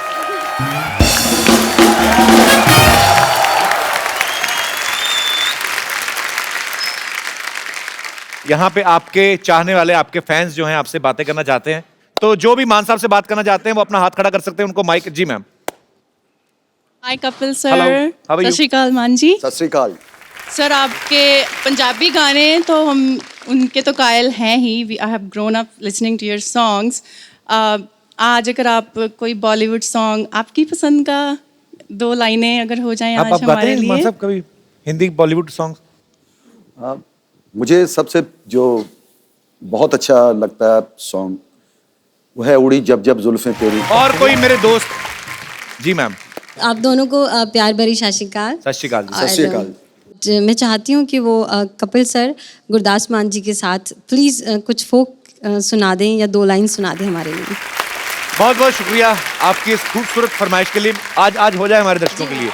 यहाँ पे आपके चाहने वाले, आपके फैंस जो हैं आपसे बातें करना चाहते हैं, तो जो भी मान साहब से बात करना चाहते हैं वो अपना हाथ खड़ा कर सकते हैं। उनको माइक। जी ma'am. Hi Kapil sir. Hello, how are you? सत श्री अकाल मान जी। सत श्री अकाल। सर आपके पंजाबी गाने तो हम उनके तो कायल हैं ही। I have grown up listening to your songs. आज अगर आप कोई बॉलीवुड सॉन्ग आपकी पसंद का 2 लाइनें अगर हो जाएं आज आप गाते हमारे हैं मान लिए। साहब कभी हिंदी बॉलीवुड सॉन्ग? मुझे सबसे जो बहुत अच्छा लगता है सॉन्ग वो है उड़ी जब जब जुल्फें तेरी। और कोई मेरे दोस्त। जी मैम। आप दोनों को प्यार भरी सत श्री अकाल। सत श्री अकाल। सत श्री अकाल। मैं चाहती हूँ कि वो कपिल सर गुरदास मान जी के साथ प्लीज कुछ फोक सुना दें या 2 लाइन सुना दें हमारे लिए। बहुत बहुत शुक्रिया आपकी इस खूबसूरत फरमाइश के लिए। आज हो जाए हमारे दर्शकों के लिए।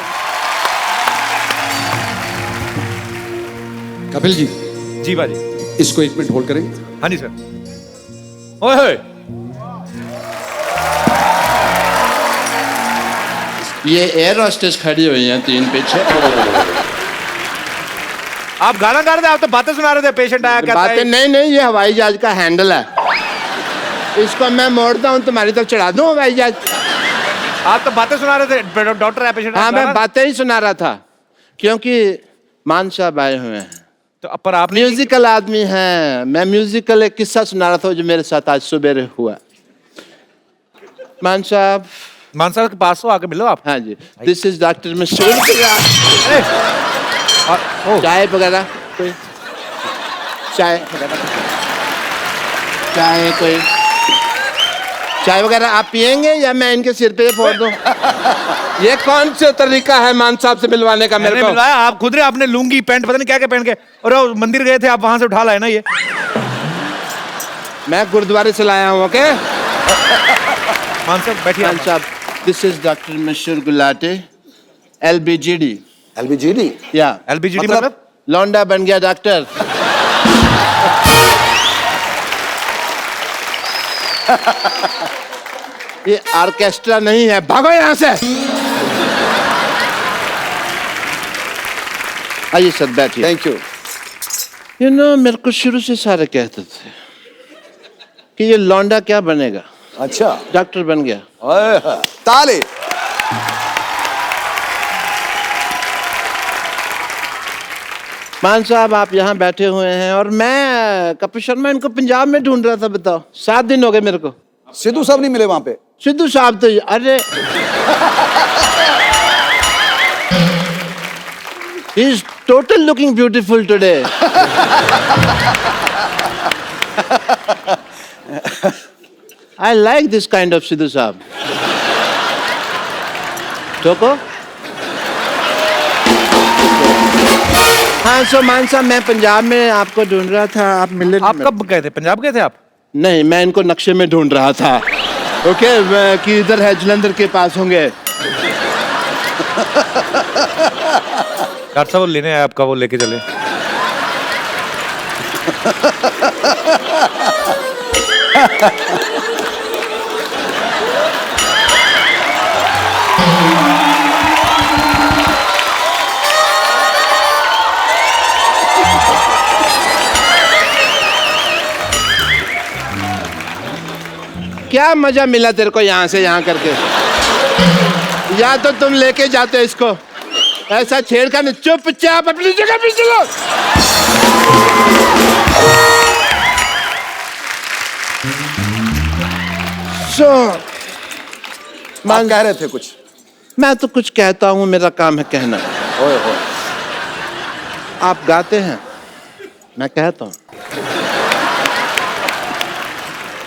कपिल जी, जी बाजी। इसको 1 मिनट होल्ड करें। हाँ जी सर। ओए होए। ये एयर होस्टेस खड़ी हुई हैं 3 पीछे। आप गाना गा रहे थे, आप तो बातें सुना रहे थे। पेशेंट आया कहता बातें है नहीं, ये हवाई जहाज का हैंडल है। इसको मैं मोड़ता हूँ तुम्हारी तरफ चढ़ा दूँ हवाई जहाज। आप तो बातें सुना रहे थे। डॉक्टर है, पेशेंट। हाँ, मैं बातें ही सुना रहा था क्योंकि मान साहब आए हुए हैं। तो पर आप म्यूजिकल आदमी हैं। मैं म्यूजिकल एक किस्सा सुना रहा था जो मेरे साथ आज सुबह हुआ। मान साहब के पास हो, आके मिलो आप। हाँ जी। दिस इज डॉक्टर मशहूर। चाय वगैरह कोई? चाय कोई चाय वगैरह आप पियेंगे या मैं इनके सिर पे फोड़ दूं? ये कौन सा तरीका है मान साहब से मिलवाने का? मेरे को मिलवाया आप खुद ने। आपने लुंगी पैंट पता नहीं क्या क्या पहन के, और वो मंदिर गए थे आप, वहां से उठा लाए ना ये। मैं गुरुद्वारे से लाया हूँ। ओके मान साहब बैठिए। मान साहब, दिस इज डॉक्टर मशहूर गुलाटे, LBGD। LBGD? या LBGD मतलब लौंडा बन गया डॉक्टर। ये ऑर्केस्ट्रा नहीं है, भागो यहाँ से। आइए सर बैठिए। Thank you. यू नो मेरे को शुरू से सारे कहते थे कि ये लौंडा क्या बनेगा। अच्छा, डॉक्टर बन गया। ताली। मान साहब आप यहाँ बैठे हुए हैं और मैं कपिल शर्मा इनको पंजाब में ढूंढ रहा था। बताओ 7 दिन हो गए मेरे को। सिद्धू साहब नहीं मिले वहां पे? सिद्धू साहब तो अरे he is total looking beautiful today. I like this kind of Sidhu साहब। ठोको। हाँ सो मान साहब मैं पंजाब में आपको ढूंढ रहा था, आप मिले नहीं। आप कब गए थे? पंजाब गए थे आप? नहीं, मैं इनको नक्शे में ढूंढ रहा था। ओके कि इधर है, जलंधर के पास होंगे। डॉक्टर साहब वो लेने आए आपका, वो लेके चले। क्या मजा मिला तेरे को यहाँ से यहाँ करके? या तो तुम लेके जाते इसको, ऐसा छेड़खानी। चुपचाप अपनी जगह पे चलो। मान कह रहे थे कुछ? मैं तो कुछ कहता हूँ, मेरा काम है कहना। ओए होए। आप गाते हैं, मैं कहता हूँ।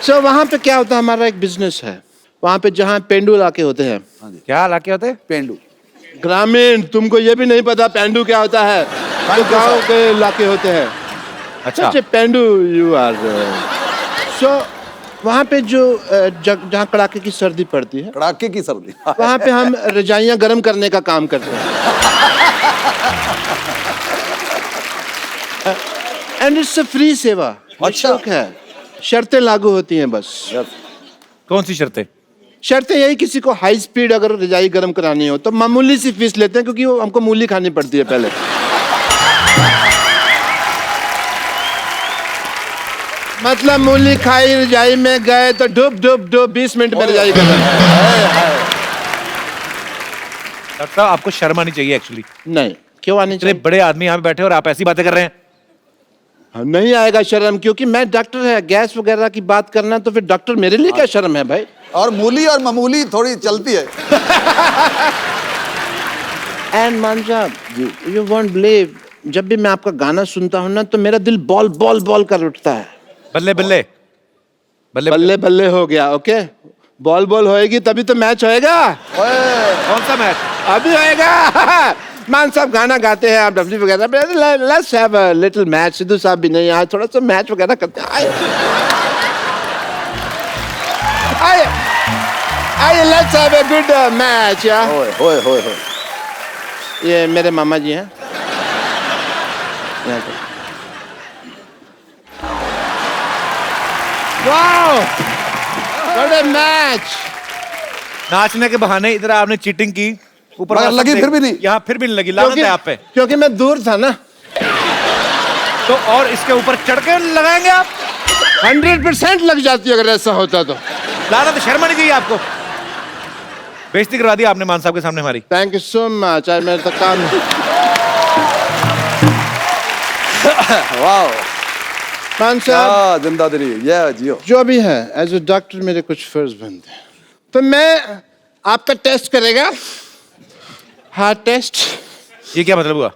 सो वहाँ पे क्या होता है, हमारा एक बिजनेस है वहाँ पे जहाँ पेंडू इलाके होते हैं। क्या इलाके होते हैं? पेंडू। ग्रामीण, तुमको ये भी नहीं पता पेंडू क्या होता है? तो गाँव के इलाके होते हैं। अच्छा। पेंडू यू आर। सो वहाँ पे जो जहाँ कड़ाके की सर्दी पड़ती है, कड़ाके की सर्दी, वहाँ पे हम रजाइयाँ गर्म करने का काम करते हैं। एंड इट्स अ फ्री सेवा। अच्छा है, शर्तें लागू होती हैं बस। कौन सी शर्तें? शर्तें यही, किसी को हाई स्पीड अगर रजाई गर्म करानी हो तो मामूली सी फीस लेते हैं, क्योंकि वो हमको मूली खानी पड़ती है पहले। मतलब मूली खाई, रजाई में गए तो डुब डुब डुब 20 मिनट में रजाई गर्म। डॉक्टर साहब आपको शर्म आनी चाहिए एक्चुअली। नहीं, क्यों आनी इतने चाहिए? बड़े आदमी यहाँ पे बैठे और आप ऐसी बातें कर रहे हैं। नहीं आएगा शर्म, क्योंकि मैं डॉक्टर है। गैस वगैरह की बात करना तो फिर डॉक्टर मेरे लिए क्या शर्म है भाई। और मूली और मामूली थोड़ी चलती है। एंड मान साहब, यू वोंट बिलीव, जब भी मैं आपका गाना सुनता हूँ ना तो मेरा दिल बॉल बॉल बॉल कर उठता है। बल्ले बल्ले बल्ले बल्ले बल्ले हो गया। ओके, बॉल बॉल होएगी तभी तो मैच होएगा। कौन सा मैच? अभी होएगा। मान साहब गाना गाते हैं, आप डब्ल्यू वगैरह, let's have a little match. Sidhu साहब भी नहीं आए, थोड़ा सा मैच वगैरह करते हैं। आइए, let's have a good match. होए होए होए होए। ये मेरे मामा जी हैं। Wow, what a match. नाचने के बहाने इधर आपने चीटिंग की, ऊपर मगर लगी फिर भी नहीं। यहाँ फिर भी नहीं लगी। लानत है आप पे। क्योंकि मैं दूर था ना। तो और इसके ऊपर चढ़ के लगाएंगे आप? 100% लग जाती अगर ऐसा होता तो। लानत, शर्म नहीं चाहिए आपको। बेइज्जती करवा दी आपने मान साहब के सामने हमारी। Thank you so much. आज मेरे तक काम वाह, मान साहब, जिंदादिली, ये जियो। जो भी है एज ए डॉक्टर मेरे कुछ फर्ज बनते हैं। तो मैं आपका टेस्ट करेगा, हार्ट टेस्ट। ये क्या मतलब हुआ?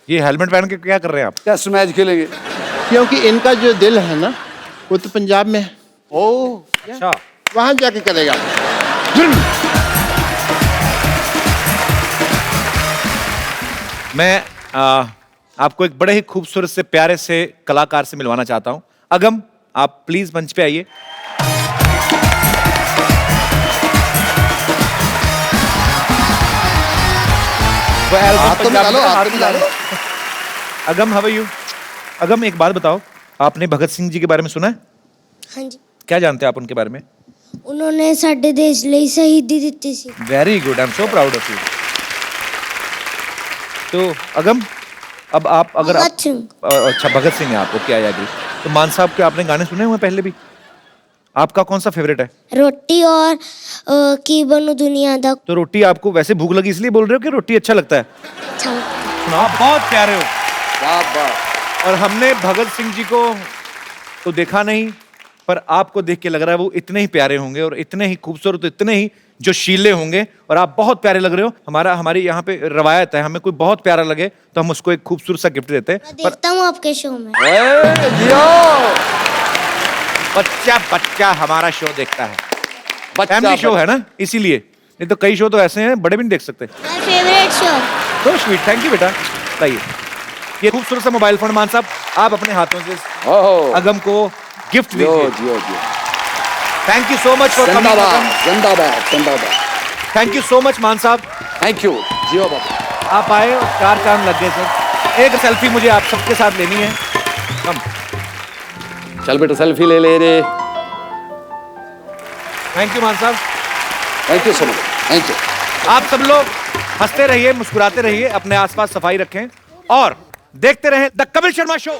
ये हेलमेट पहन के क्या कर रहे हैं आप? टेस्ट मैच खेलेंगे। क्योंकि इनका जो दिल है ना वो तो पंजाब में है। ओ, अच्छा, वहां जाके करेगा। मैं आपको एक बड़े ही खूबसूरत से प्यारे से कलाकार से मिलवाना चाहता हूं। अगम, आप प्लीज मंच पे आइए। हाथ तो निकालो, हाथ तो निकालो। अगम, हाउ आर यू? अगम, एक बात बताओ, आपने भगत सिंह जी के बारे में सुना है? हाँ जी। क्या जानते हैं आप उनके बारे में? उन्होंने साडे देश ਲਈ शहीदी ਦਿੱਤੀ ਸੀ। Very good, I am so proud of you. तो अगम, अब आप अगर आप, भगत सिंह। अच्छा भगत सिंह है आप, ओके, आई एग्री। तो मान साहब के आपने गाने सुने हुए हैं पहले भी? आपका कौन सा फेवरेट है? रोटी और की बनू दुनिया दा। तो रोटी आपको वैसे भूख लगी इसलिए बोल रहे हो कि रोटी अच्छा लगता है? अच्छा। आप बहुत प्यारे हो। वाह वाह। और हमने भगत सिंह जी को तो देखा नहीं, पर आपको देख के लग रहा है वो इतने ही प्यारे होंगे और इतने ही खूबसूरत, इतने ही जो शीले होंगे, और आप बहुत प्यारे लग रहे हो। हमारी यहाँ पे रवायत है, हमें कोई बहुत प्यारा लगे तो हम उसको एक खूबसूरत सा गिफ्ट देते हैं। मैं देखता हूँ आपके शो में। बच्चा हमारा शो देखता है, बच्चा फैमिली शो है ना, इसीलिए। नहीं तो कई शो तो ऐसे हैं बड़े भी नहीं देख सकते। My favourite show. तो स्वीट, थैंक यू बेटा। लाइए ये खूबसूरत सा मोबाइल फोन मान साहब आप अपने हाथों से अगम को गिफ्ट दीजिए। Thank you so much for coming. जिंदाबाद, जिंदाबाद। थैंक यू सो मच मान साहब। थैंक यू, जियो बाबा। आप आए और 4 चांद लग गए सर। एक सेल्फी मुझे आप सबके साथ लेनी है। कम, चल बेटा सेल्फी ले ले रे। थैंक यू मान साहब। Thank you so much, thank you. आप सब लोग हंसते रहिए, मुस्कुराते रहिए, अपने आसपास सफाई रखें और देखते रहें द कपिल शर्मा शो।